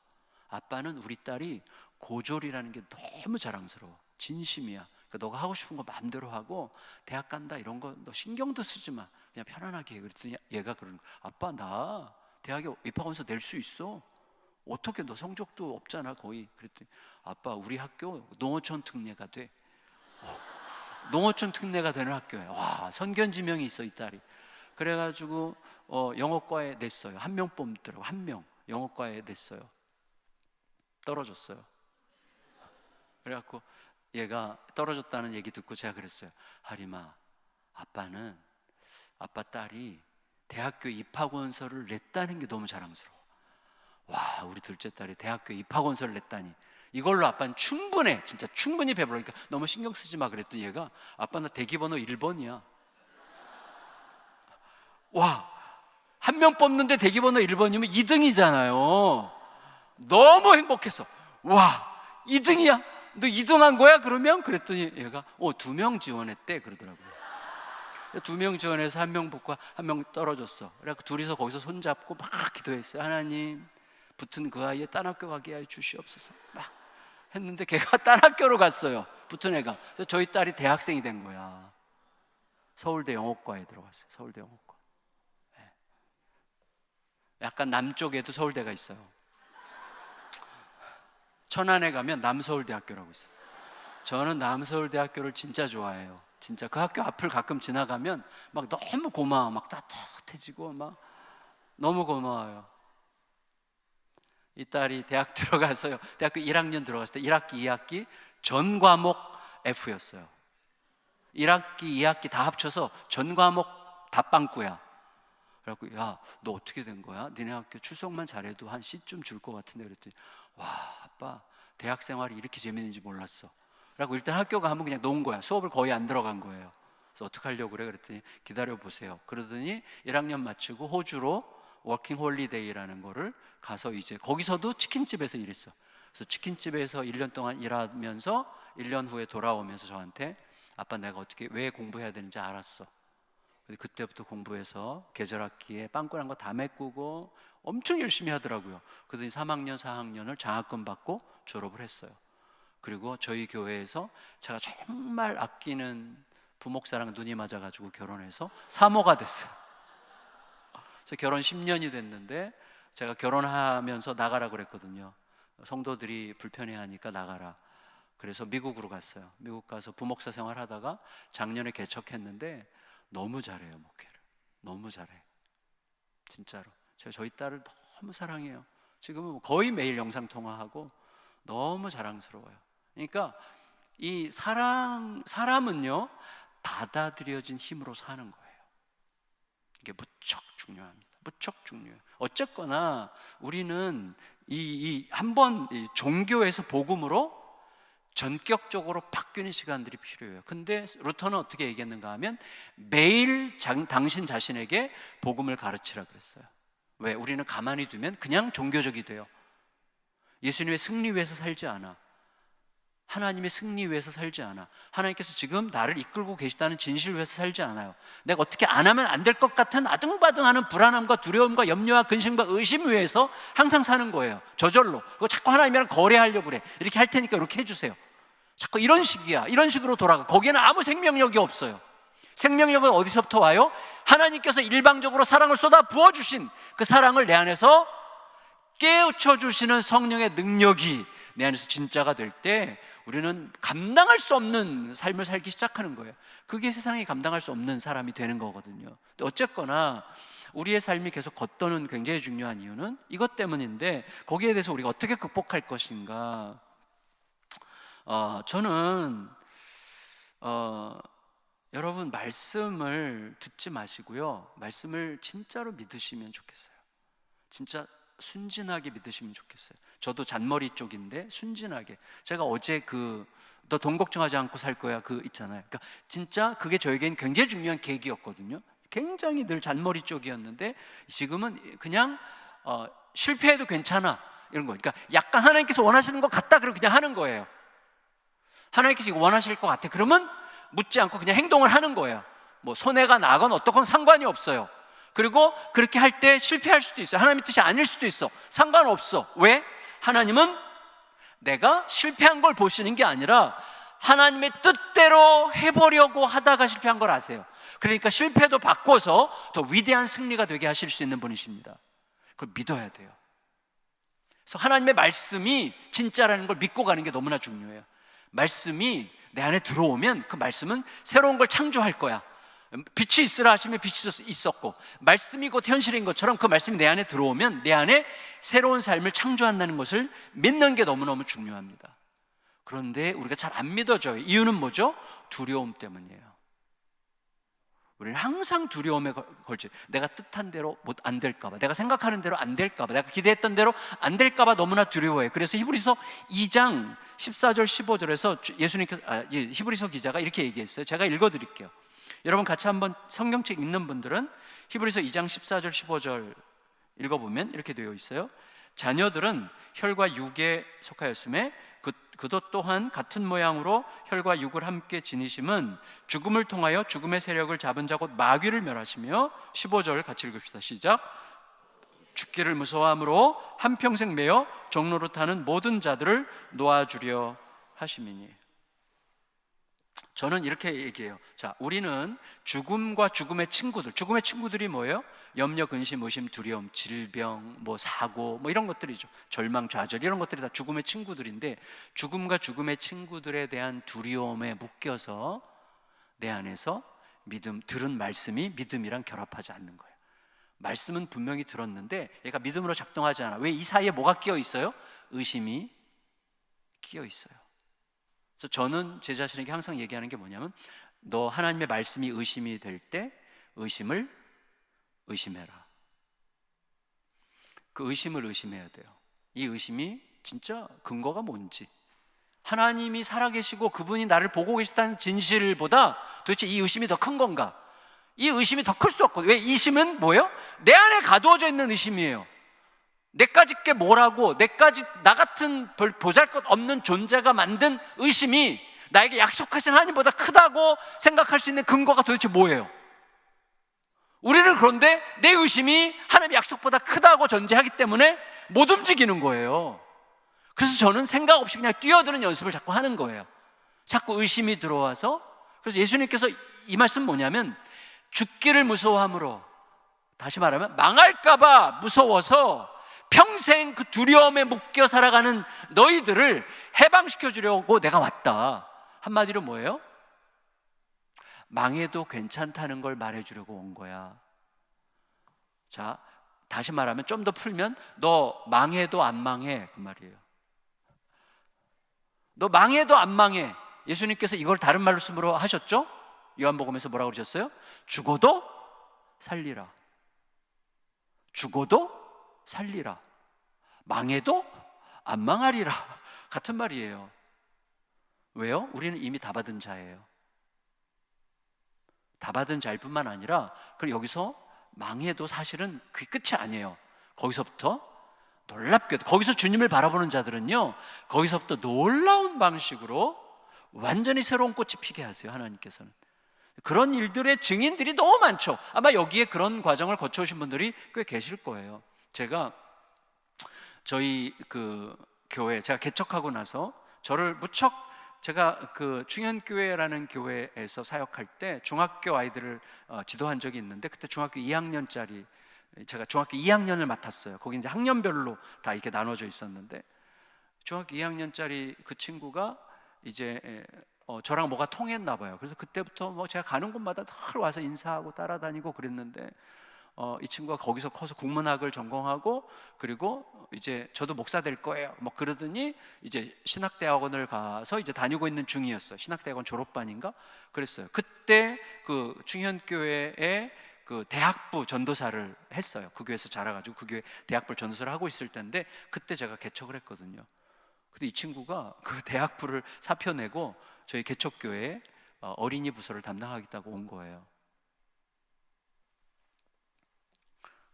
아빠는 우리 딸이 고졸이라는 게 너무 자랑스러워. 진심이야. 그러니까 너가 하고 싶은 거 마음대로 하고 대학 간다 이런 거 너 신경도 쓰지 마. 그냥 편안하게 해. 그랬더니 얘가 그러는 거야. 아빠, 나 대학에 입학원서 낼 수 있어. 어떻게, 너 성적도 없잖아 거의. 그랬더니 아빠, 우리 학교 농어촌 특례가 돼. 농어촌 특례가 되는 학교예요. 와, 선견지명이 있어 이 딸이. 그래가지고 영어과에 냈어요. 1명 뽑더라고. 1명 영어과에 냈어요. 떨어졌어요. 그래갖고 얘가 떨어졌다는 얘기 듣고 제가 그랬어요. 하림아, 아빠는 아빠 딸이 대학교 입학원서를 냈다는 게 너무 자랑스러워. 와, 우리 둘째 딸이 대학교 입학원서를 냈다니, 이걸로 아빠는 충분해. 진짜 충분히 배부르니까 너무 신경 쓰지 마. 그랬더니 얘가 아빠, 나 대기번호 1번이야. 와, 1명 뽑는데 대기번호 1번이면 2등이잖아요. 너무 행복했어. 와, 2등이야? 너 2등한 거야? 그러면? 그랬더니 얘가 2명 지원했대 그러더라고요. 2명 지원해서 1명 붙고 1명 떨어졌어. 그래서 둘이서 거기서 손잡고 막 기도했어요. 하나님, 붙은 그 아이의 딴 학교 가게 해 주시옵소서. 막 했는데 걔가 딴 학교로 갔어요. 붙은 애가. 그래서 저희 딸이 대학생이 된 거야. 서울대 영어과에 들어갔어요. 서울대 영어과. 네. 약간 남쪽에도 서울대가 있어요. 천안에 가면 남서울대학교라고 있어요. 저는 남서울대학교를 진짜 좋아해요. 진짜 그 학교 앞을 가끔 지나가면 막 너무 고마워. 막 따뜻해지고 막 너무 고마워요. 이 딸이 대학 들어가서요, 대학교 1학년 들어갔을 때 1학기, 2학기 전 과목 F였어요. 1학기, 2학기 다 합쳐서 전 과목 다 빵꾸야. 그래갖고 야, 너 어떻게 된 거야? 니네 학교 출석만 잘해도 한 C쯤 줄 것 같은데. 그랬더니 와, 아빠 대학 생활이 이렇게 재밌는지 몰랐어. 그래갖고 일단 학교 가면 그냥 놓은 거야. 수업을 거의 안 들어간 거예요. 그래서 어떻게 하려고 그래? 그랬더니 기다려보세요. 그러더니 1학년 마치고 호주로 워킹 홀리데이라는 거를 가서 이제 거기서도 치킨집에서 일했어. 그래서 치킨집에서 1년 동안 일하면서 1년 후에 돌아오면서 저한테 아빠, 내가 어떻게 왜 공부해야 되는지 알았어. 그때부터 공부해서 계절학기에 빵꾸난 거 다 메꾸고 엄청 열심히 하더라고요. 그러더니 3학년, 4학년을 장학금 받고 졸업을 했어요. 그리고 저희 교회에서 제가 정말 아끼는 부목사랑 눈이 맞아가지고 결혼해서 사모가 됐어요. 그래서 결혼 10년이 됐는데 제가 결혼하면서 나가라 그랬거든요. 성도들이 불편해하니까 나가라. 그래서 미국으로 갔어요. 미국 가서 부목사 생활하다가 작년에 개척했는데 너무 잘해요. 목회를 너무 잘해. 진짜로 제가 저희 딸을 너무 사랑해요. 지금은 거의 매일 영상통화하고 너무 자랑스러워요. 그러니까 이 사람은요 받아들여진 힘으로 사는 거예요. 이게 무척 중요합니다. 무척 중요해요. 어쨌거나 우리는 이 한번 종교에서 복음으로 전격적으로 바뀌는 시간들이 필요해요. 근데 루터는 어떻게 얘기했는가 하면 매일 당신 자신에게 복음을 가르치라 그랬어요. 왜? 우리는 가만히 두면 그냥 종교적이 돼요. 예수님의 승리 위해서 살지 않아. 하나님의 승리 위해서 살지 않아. 하나님께서 지금 나를 이끌고 계시다는 진실 위해서 살지 않아요. 내가 어떻게 안 하면 안 될 것 같은 아등바등하는 불안함과 두려움과 염려와 근심과 의심 위해서 항상 사는 거예요. 저절로. 그거 자꾸 하나님이랑 거래하려고 그래. 이렇게 할 테니까 이렇게 해주세요. 자꾸 이런 식이야. 이런 식으로 돌아가. 거기에는 아무 생명력이 없어요. 생명력은 어디서부터 와요? 하나님께서 일방적으로 사랑을 쏟아 부어주신 그 사랑을 내 안에서 깨우쳐 주시는 성령의 능력이 내 안에서 진짜가 될 때 우리는 감당할 수 없는 삶을 살기 시작하는 거예요. 그게 세상이 감당할 수 없는 사람이 되는 거거든요. 어쨌거나 우리의 삶이 계속 겉도는 굉장히 중요한 이유는 이것 때문인데, 거기에 대해서 우리가 어떻게 극복할 것인가. 저는 여러분 말씀을 듣지 마시고요, 말씀을 진짜로 믿으시면 좋겠어요. 진짜 순진하게 믿으시면 좋겠어요. 저도 잔머리 쪽인데 순진하게. 제가 어제 너 돈 걱정하지 않고 살 거야 그 있잖아요. 그러니까 진짜 그게 저에겐 굉장히 중요한 계기였거든요. 굉장히 늘 잔머리 쪽이었는데 지금은 그냥 실패해도 괜찮아 이런 거. 그러니까 약간 하나님께서 원하시는 것 같다 그러면 그냥 하는 거예요. 하나님께서 이거 원하실 것 같아 그러면 묻지 않고 그냥 행동을 하는 거예요. 뭐 손해가 나건 어떻건 상관이 없어요. 그리고 그렇게 할 때 실패할 수도 있어요. 하나님의 뜻이 아닐 수도 있어. 상관없어. 왜? 하나님은 내가 실패한 걸 보시는 게 아니라 하나님의 뜻대로 해보려고 하다가 실패한 걸 아세요. 그러니까 실패도 바꿔서 더 위대한 승리가 되게 하실 수 있는 분이십니다. 그걸 믿어야 돼요. 그래서 하나님의 말씀이 진짜라는 걸 믿고 가는 게 너무나 중요해요. 말씀이 내 안에 들어오면 그 말씀은 새로운 걸 창조할 거야. 빛이 있으라 하시면 빛이 있었고, 말씀이 곧 현실인 것처럼 그 말씀이 내 안에 들어오면 내 안에 새로운 삶을 창조한다는 것을 믿는 게 너무너무 중요합니다. 그런데 우리가 잘 안 믿어져요. 이유는 뭐죠? 두려움 때문이에요. 우리는 항상 두려움에 걸쳐. 내가 뜻한 대로 안 될까 봐, 내가 생각하는 대로 안 될까 봐, 내가 기대했던 대로 안 될까 봐 너무나 두려워해요. 그래서 히브리서 2장 14절 15절에서 히브리서 기자가 이렇게 얘기했어요. 제가 읽어드릴게요. 여러분 같이 한번 성경책 읽는 분들은 히브리서 2장 14절 15절 읽어보면 이렇게 되어 있어요. 자녀들은 혈과 육에 속하였음에 그도 또한 같은 모양으로 혈과 육을 함께 지니심은 죽음을 통하여 죽음의 세력을 잡은 자 곧 마귀를 멸하시며, 15절 같이 읽읍시다. 시작. 죽기를 무서워함으로 한평생 매여 종로로 타는 모든 자들을 놓아주려 하심이니. 저는 이렇게 얘기해요. 자, 우리는 죽음과 죽음의 친구들이 뭐예요? 염려, 근심, 의심, 두려움, 질병, 사고, 이런 것들이죠. 절망, 좌절, 이런 것들이 다 죽음의 친구들인데, 죽음과 죽음의 친구들에 대한 두려움에 묶여서 내 안에서 들은 말씀이 믿음이랑 결합하지 않는 거예요. 말씀은 분명히 들었는데 얘가 믿음으로 작동하지 않아. 왜? 이 사이에 뭐가 끼어 있어요? 의심이 끼어 있어요. 그래서 저는 제 자신에게 항상 얘기하는 게 뭐냐면, 너 하나님의 말씀이 의심이 될 때 의심을 의심해라. 그 의심을 의심해야 돼요. 이 의심이 진짜 근거가 뭔지, 하나님이 살아계시고 그분이 나를 보고 계시다는 진실보다 도대체 이 의심이 더 큰 건가? 이 의심이 더 클 수 없거든요. 왜? 이 의심은 뭐예요? 내 안에 가두어져 있는 의심이에요. 내까지 게 뭐라고, 내까지 나 같은 보잘것없는 존재가 만든 의심이 나에게 약속하신 하나님보다 크다고 생각할 수 있는 근거가 도대체 뭐예요? 우리는 그런데 내 의심이 하나님의 약속보다 크다고 전제하기 때문에 못 움직이는 거예요. 그래서 저는 생각 없이 그냥 뛰어드는 연습을 자꾸 하는 거예요. 자꾸 의심이 들어와서. 그래서 예수님께서 이 말씀 뭐냐면, 죽기를 무서워함으로, 다시 말하면 망할까 봐 무서워서 평생 그 두려움에 묶여 살아가는 너희들을 해방시켜 주려고 내가 왔다. 한마디로 뭐예요? 망해도 괜찮다는 걸 말해주려고 온 거야. 자, 다시 말하면 좀 더 풀면 너 망해도 안 망해, 그 말이에요. 너 망해도 안 망해. 예수님께서 이걸 다른 말씀으로 하셨죠? 요한복음에서 뭐라고 그러셨어요? 죽어도 살리라. 죽어도 살리라. 망해도 안 망하리라. 같은 말이에요. 왜요? 우리는 이미 다 받은 자예요. 다 받은 자일 뿐만 아니라, 그리고 여기서 망해도 사실은 그게 끝이 아니에요. 거기서부터 놀랍게도, 거기서 주님을 바라보는 자들은요, 거기서부터 놀라운 방식으로 완전히 새로운 꽃이 피게 하세요. 하나님께서는 그런 일들의 증인들이 너무 많죠. 아마 여기에 그런 과정을 거쳐오신 분들이 꽤 계실 거예요. 제가 저희 그 교회, 제가 개척하고 나서 저를 무척, 제가 그 충현교회라는 교회에서 사역할 때 중학교 아이들을 지도한 적이 있는데, 그때 중학교 2학년짜리, 제가 중학교 2학년을 맡았어요. 거기 이제 학년별로 다 이렇게 나눠져 있었는데, 중학교 2학년짜리 그 친구가 이제 저랑 뭐가 통했나 봐요. 그래서 그때부터 뭐 제가 가는 곳마다 늘 와서 인사하고 따라다니고 그랬는데, 이 친구가 거기서 커서 국문학을 전공하고, 그리고 이제 저도 목사 될 거예요 뭐 그러더니 이제 신학대학원을 가서 이제 다니고 있는 중이었어요. 신학대학원 졸업반인가 그랬어요. 그때 그 충현교회에 그 대학부 전도사를 했어요. 그 교회에서 자라가지고 그 교회 대학부 전도사를 하고 있을 때인데, 그때 제가 개척을 했거든요. 근데 이 친구가 그 대학부를 사표 내고 저희 개척교회에 어린이 부서를 담당하겠다고 온 거예요.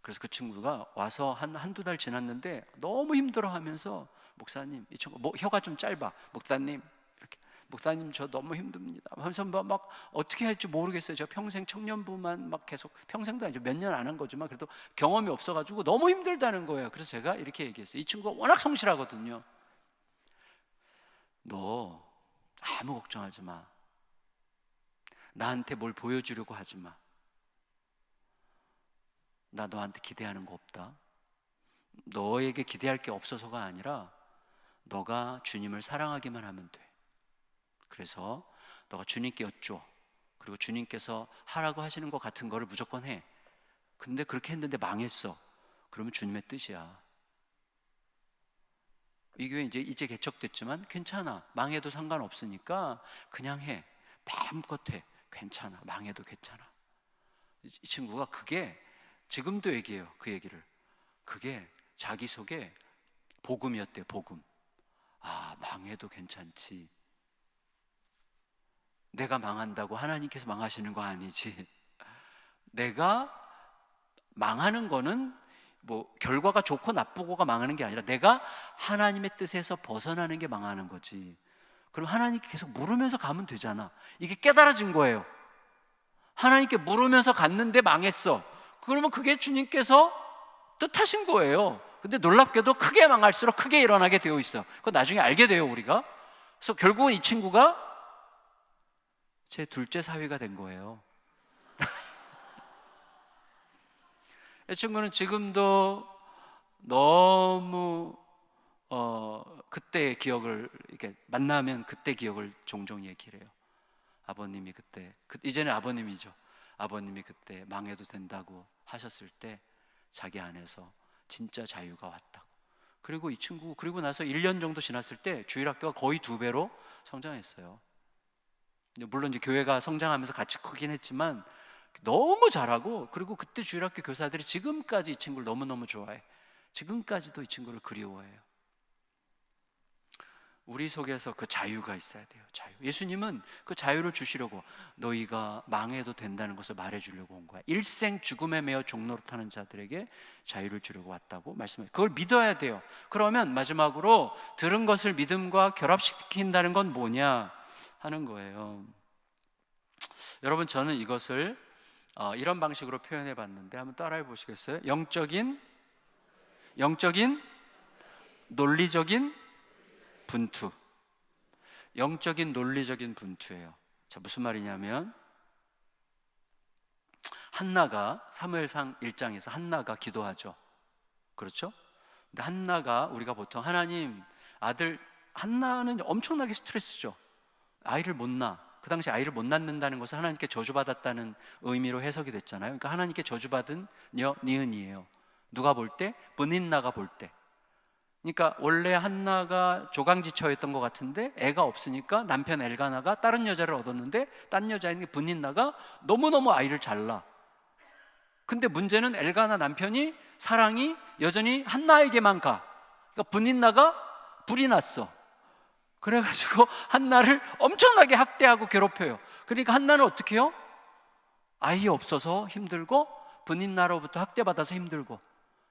그래서 그 친구가 와서 한두 달 지났는데 너무 힘들어하면서, 목사님, 이 친구 혀가 좀 짧아. 목사님, 이렇게, 목사님 저 너무 힘듭니다 하면서 막 어떻게 할지 모르겠어요. 저 평생 청년부만 막 계속, 평생도 아니죠, 몇 년 안 한 거지만 그래도 경험이 없어가지고 너무 힘들다는 거예요. 그래서 제가 이렇게 얘기했어요. 이 친구가 워낙 성실하거든요. 너 아무 걱정하지 마. 나한테 뭘 보여주려고 하지 마. 나 너한테 기대하는 거 없다. 너에게 기대할 게 없어서가 아니라 너가 주님을 사랑하기만 하면 돼. 그래서 너가 주님께 여쭈어. 그리고 주님께서 하라고 하시는 것 같은 거를 무조건 해. 근데 그렇게 했는데 망했어. 그러면 주님의 뜻이야. 이 교회 이제 개척됐지만 괜찮아. 망해도 상관없으니까 그냥 해. 마음껏 해. 괜찮아. 망해도 괜찮아. 이 친구가 그게 지금도 얘기해요. 그 얘기를. 그게 자기 속에 복음이었대요. 복음. 아, 망해도 괜찮지. 내가 망한다고 하나님께서 망하시는 거 아니지. 내가 망하는 거는 뭐 결과가 좋고 나쁘고가 망하는 게 아니라 내가 하나님의 뜻에서 벗어나는 게 망하는 거지. 그럼 하나님께 계속 물으면서 가면 되잖아. 이게 깨달아진 거예요. 하나님께 물으면서 갔는데 망했어. 그러면 그게 주님께서 뜻하신 거예요. 근데 놀랍게도 크게 망할수록 크게 일어나게 되어 있어. 그거 나중에 알게 돼요, 우리가. 그래서 결국은 이 친구가 제 둘째 사위가 된 거예요. 이 친구는 지금도 너무 그때의 기억을, 이렇게 만나면 그때 기억을 종종 얘기를 해요. 아버님이 그때, 이제는 아버님이죠. 아버님이 그때 망해도 된다고 하셨을 때 자기 안에서 진짜 자유가 왔다고. 그리고 이 친구, 그리고 나서 1년 정도 지났을 때 주일학교가 거의 2배로 성장했어요. 물론 이제 교회가 성장하면서 같이 크긴 했지만 너무 잘하고, 그리고 그때 주일학교 교사들이 지금까지 이 친구를 너무너무 좋아해. 지금까지도 이 친구를 그리워해요. 우리 속에서 그 자유가 있어야 돼요. 자유. 예수님은 그 자유를 주시려고, 너희가 망해도 된다는 것을 말해주려고 온 거야. 일생 죽음에 매어 종노릇하는 자들에게 자유를 주려고 왔다고 말씀해요. 그걸 믿어야 돼요. 그러면 마지막으로 들은 것을 믿음과 결합시킨다는 건 뭐냐 하는 거예요. 여러분, 저는 이것을 이런 방식으로 표현해 봤는데 한번 따라해 보시겠어요? 영적인 논리적인 분투. 영적인 논리적인 분투예요. 자, 무슨 말이냐면, 한나가 사무엘상 1장에서 한나가 기도하죠. 그렇죠? 근데 한나가, 우리가 보통 하나님, 아들, 한나는 엄청나게 스트레스죠. 아이를 못 낳아. 그 당시 아이를 못 낳는다는 것은 하나님께 저주받았다는 의미로 해석이 됐잖아요. 그러니까 하나님께 저주받은 니은이에요. 누가 볼 때? 브닌나가 볼 때. 그러니까 원래 한나가 조강지처였던 것 같은데 애가 없으니까 남편 엘가나가 다른 여자를 얻었는데 딴 여자인 브닌나가 너무너무 아이를 잘 낳아. 근데 문제는 엘가나 남편이 사랑이 여전히 한나에게만 가. 그러니까 브닌나가 불이 났어. 그래가지고 한나를 엄청나게 학대하고 괴롭혀요. 그러니까 한나는 어떻게 해요? 아이 없어서 힘들고 브닌나로부터 학대받아서 힘들고,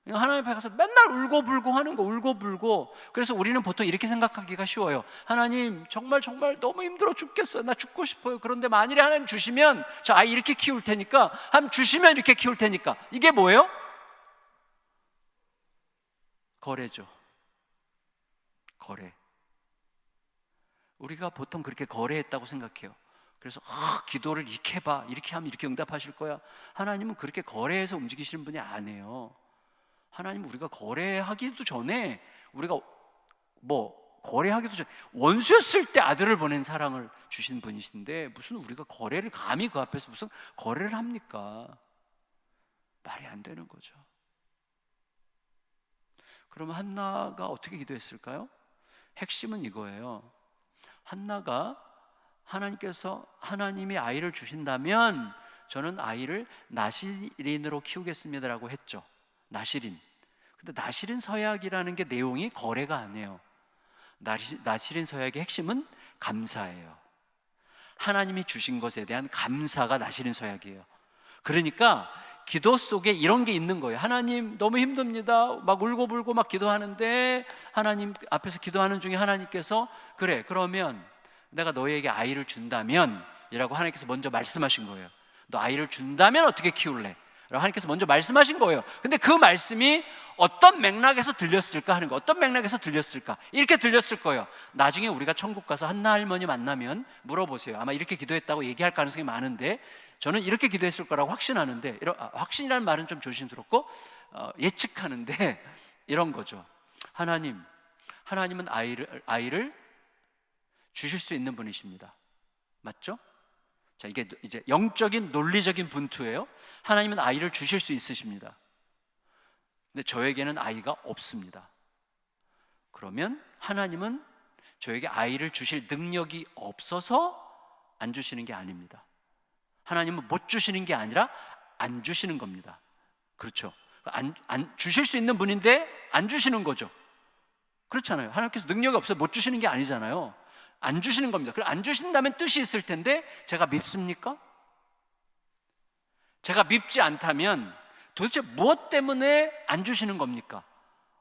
하나님 앞에 가서 맨날 울고불고 하는 거, 울고불고. 그래서 우리는 보통 이렇게 생각하기가 쉬워요. 하나님 정말 너무 힘들어 죽겠어요. 나 죽고 싶어요. 그런데 만일에 하나님 주시면 저 아이 이렇게 키울 테니까, 하나님 주시면 이렇게 키울 테니까. 이게 뭐예요? 거래죠. 거래. 우리가 보통 그렇게 거래했다고 생각해요. 그래서 기도를 이렇게 해봐, 이렇게 하면 이렇게 응답하실 거야. 하나님은 그렇게 거래해서 움직이시는 분이 아니에요. 하나님은 우리가 거래하기도 전에, 우리가 거래하기도 전에 원수였을 때 아들을 보낸 사랑을 주신 분이신데, 무슨 우리가 거래를 감히 그 앞에서 무슨 거래를 합니까? 말이 안 되는 거죠. 그러면 한나가 어떻게 기도했을까요? 핵심은 이거예요. 한나가 하나님께서, 하나님이 아이를 주신다면 저는 아이를 나시린으로 키우겠습니다라고 했죠. 나시린. 근데 나시린 서약이라는 게 내용이 거래가 아니에요. 나시린 서약의 핵심은 감사예요. 하나님이 주신 것에 대한 감사가 나시린 서약이에요. 그러니까 기도 속에 이런 게 있는 거예요. 하나님 너무 힘듭니다. 막 울고불고 막 기도하는데, 하나님 앞에서 기도하는 중에 하나님께서 그래, 그러면 내가 너희에게 아이를 준다면 이라고 하나님께서 먼저 말씀하신 거예요. 너 아이를 준다면 어떻게 키울래? 라고 하나님께서 먼저 말씀하신 거예요. 근데 그 말씀이 어떤 맥락에서 들렸을까 하는 거, 어떤 맥락에서 들렸을까? 이렇게 들렸을 거예요. 나중에 우리가 천국 가서 한나 할머니 만나면 물어보세요. 아마 이렇게 기도했다고 얘기할 가능성이 많은데, 저는 이렇게 기도했을 거라고 확신하는데, 확신이라는 말은 좀 조심스럽고 예측하는데 이런 거죠. 하나님은 아이를 주실 수 있는 분이십니다. 맞죠? 자, 이게 이제 영적인 논리적인 분투예요. 하나님은 아이를 주실 수 있으십니다. 근데 저에게는 아이가 없습니다. 그러면 하나님은 저에게 아이를 주실 능력이 없어서 안 주시는 게 아닙니다. 하나님은 못 주시는 게 아니라 안 주시는 겁니다. 그렇죠? 안 주실 수 있는 분인데 안 주시는 거죠. 그렇잖아요. 하나님께서 능력이 없어서 못 주시는 게 아니잖아요. 안 주시는 겁니다. 그럼 안 주신다면 뜻이 있을 텐데, 제가 밉습니까? 제가 밉지 않다면 도대체 무엇 때문에 안 주시는 겁니까?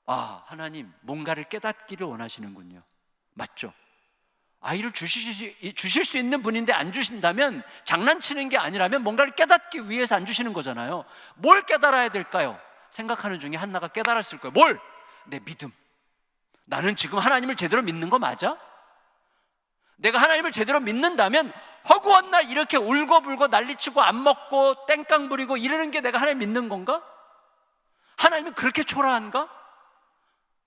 하나님 뭔가를 깨닫기를 원하시는군요. 맞죠? 아이를 주실 수 있는 분인데 안 주신다면, 장난치는 게 아니라면 뭔가를 깨닫기 위해서 안 주시는 거잖아요. 뭘 깨달아야 될까요? 생각하는 중에 한나가 깨달았을 거예요. 뭘? 내 믿음. 나는 지금 하나님을 제대로 믿는 거 맞아? 내가 하나님을 제대로 믿는다면 허구한 날 이렇게 울고불고 난리치고 안 먹고 땡깡 부리고 이러는 게 내가 하나님 믿는 건가? 하나님은 그렇게 초라한가?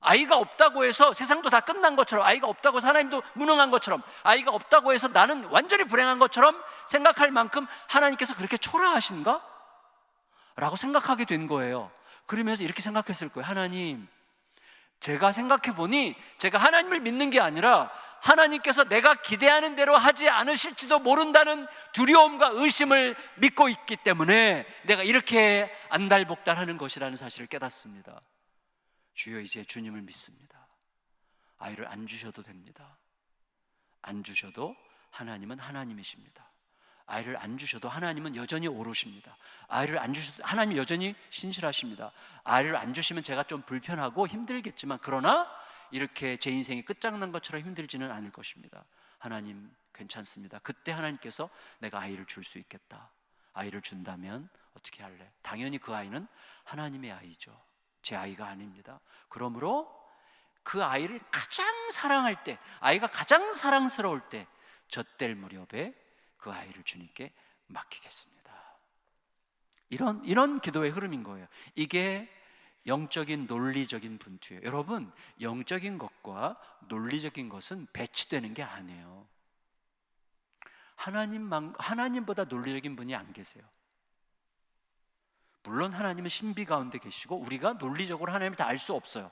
아이가 없다고 해서 세상도 다 끝난 것처럼, 아이가 없다고 해서 하나님도 무능한 것처럼, 아이가 없다고 해서 나는 완전히 불행한 것처럼 생각할 만큼 하나님께서 그렇게 초라하신가? 라고 생각하게 된 거예요. 그러면서 이렇게 생각했을 거예요. 하나님, 제가 생각해보니 제가 하나님을 믿는 게 아니라 하나님께서 내가 기대하는 대로 하지 않으실지도 모른다는 두려움과 의심을 믿고 있기 때문에 내가 이렇게 안달복달하는 것이라는 사실을 깨닫습니다. 주여, 이제 주님을 믿습니다. 아이를 안 주셔도 됩니다. 안 주셔도 하나님은 하나님이십니다. 아이를 안 주셔도 하나님은 여전히 오르십니다. 아이를 안 주셔도 하나님이 여전히 신실하십니다. 아이를 안 주시면 제가 좀 불편하고 힘들겠지만, 그러나 이렇게 제 인생이 끝장난 것처럼 힘들지는 않을 것입니다. 하나님 괜찮습니다. 그때 하나님께서 내가 아이를 줄 수 있겠다. 아이를 준다면 어떻게 할래? 당연히 그 아이는 하나님의 아이죠. 제 아이가 아닙니다. 그러므로 그 아이를 가장 사랑할 때, 아이가 가장 사랑스러울 때, 젖될 무렵에 그 아이를 주님께 맡기겠습니다. 이런 기도의 흐름인 거예요. 이게 영적인 논리적인 분투예요. 여러분, 영적인 것과 논리적인 것은 배치되는 게 아니에요. 하나님보다 논리적인 분이 안 계세요. 물론 하나님은 신비 가운데 계시고 우리가 논리적으로 하나님을 다 알 수 없어요.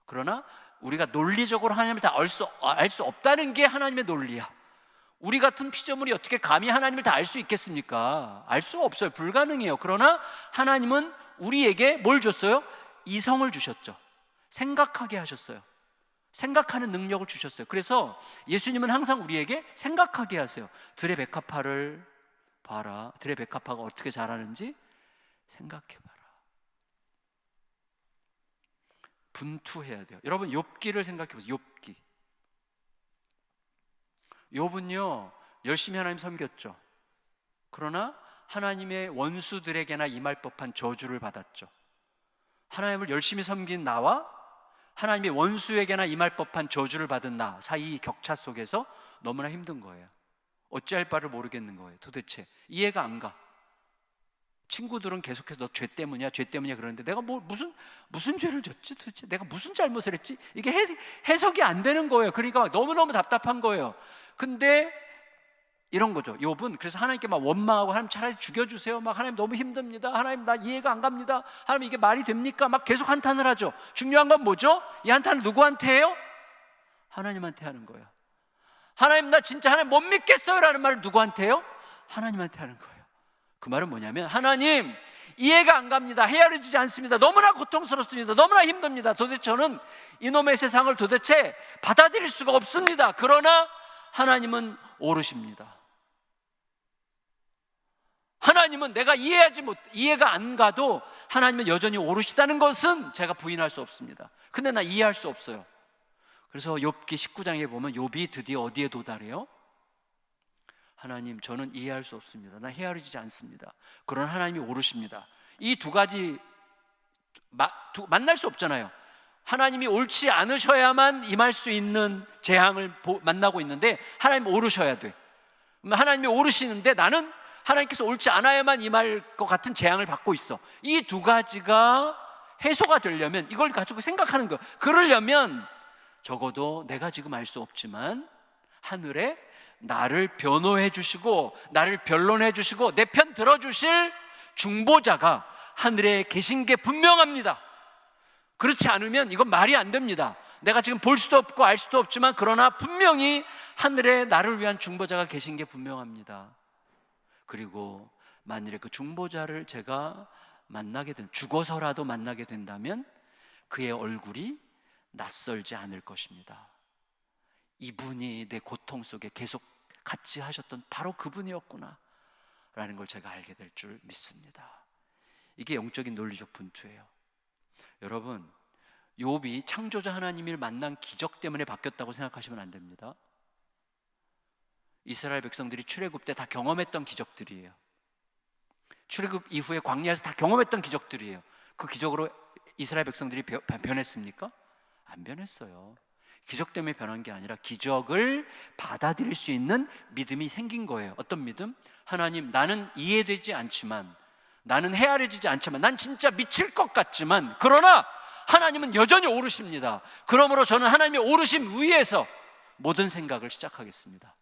그러나 우리가 논리적으로 하나님을 다 알 수 없다는 게 하나님의 논리야. 우리 같은 피조물이 어떻게 감히 하나님을 다 알 수 있겠습니까? 알 수 없어요. 불가능해요. 그러나 하나님은 우리에게 뭘 줬어요? 이성을 주셨죠. 생각하게 하셨어요. 생각하는 능력을 주셨어요. 그래서 예수님은 항상 우리에게 생각하게 하세요. 들의 백합화를 봐라. 들의 백합화가 어떻게 자라는지 생각해봐라. 분투해야 돼요. 여러분, 욥기를 생각해보세요. 욥기. 욥은요 열심히 하나님 섬겼죠. 그러나 하나님의 원수들에게나 임할 법한 저주를 받았죠. 하나님을 열심히 섬긴 나와 하나님의 원수에게나 임할 법한 저주를 받은 나 사이 격차 속에서 너무나 힘든 거예요. 어찌할 바를 모르겠는 거예요. 도대체 이해가 안 가. 친구들은 계속해서 너 죄 때문이야 죄 때문이야 그러는데 내가 무슨 죄를 졌지 도대체? 내가 무슨 잘못을 했지? 이게 해석이 안 되는 거예요. 그러니까 너무너무 답답한 거예요. 근데 이런 거죠. 욥은 그래서 하나님께 막 원망하고 하나님 차라리 죽여주세요. 막 하나님 너무 힘듭니다. 하나님 나 이해가 안 갑니다. 하나님 이게 말이 됩니까? 막 계속 한탄을 하죠. 중요한 건 뭐죠? 이 한탄을 누구한테 해요? 하나님한테 하는 거예요. 하나님 나 진짜 하나님 못 믿겠어요 라는 말을 누구한테 해요? 하나님한테 하는 거예요. 그 말은 뭐냐면 하나님 이해가 안 갑니다. 헤아려지지 않습니다. 너무나 고통스럽습니다. 너무나 힘듭니다. 도대체 저는 이놈의 세상을 도대체 받아들일 수가 없습니다. 그러나 하나님은 오르십니다. 하나님은 내가 이해가 안 가도 하나님은 여전히 오르시다는 것은 제가 부인할 수 없습니다. 근데 나 이해할 수 없어요. 그래서 욥기 19장에 보면 욥이 드디어 어디에 도달해요? 하나님 저는 이해할 수 없습니다. 나 헤아리지 않습니다. 그러나 하나님이 오르십니다. 이 두 가지 만날 수 없잖아요. 하나님이 옳지 않으셔야만 임할 수 있는 재앙을 만나고 있는데 하나님 오르셔야 돼. 하나님이 오르시는데 나는 하나님께서 옳지 않아야만 임할 것 같은 재앙을 받고 있어. 이 두 가지가 해소가 되려면 이걸 가지고 생각하는 거예요. 그러려면 적어도 내가 지금 알 수 없지만 하늘에 나를 변호해 주시고 나를 변론해 주시고 내 편 들어주실 중보자가 하늘에 계신 게 분명합니다. 그렇지 않으면 이건 말이 안 됩니다. 내가 지금 볼 수도 없고 알 수도 없지만 그러나 분명히 하늘에 나를 위한 중보자가 계신 게 분명합니다. 그리고 만일에 그 중보자를 제가 죽어서라도 만나게 된다면 그의 얼굴이 낯설지 않을 것입니다. 이분이 내 고통 속에 계속 같이 하셨던 바로 그분이었구나 라는 걸 제가 알게 될 줄 믿습니다. 이게 영적인 논리적 분투예요. 여러분, 욥이 창조자 하나님을 만난 기적 때문에 바뀌었다고 생각하시면 안 됩니다. 이스라엘 백성들이 출애굽 때 다 경험했던 기적들이에요. 출애굽 이후에 광야에서 다 경험했던 기적들이에요. 그 기적으로 이스라엘 백성들이 변했습니까? 안 변했어요. 기적 때문에 변한 게 아니라 기적을 받아들일 수 있는 믿음이 생긴 거예요. 어떤 믿음? 하나님, 나는 이해되지 않지만, 나는 헤아려지지 않지만, 난 진짜 미칠 것 같지만, 그러나 하나님은 여전히 오르십니다. 그러므로 저는 하나님의 오르심 위에서 모든 생각을 시작하겠습니다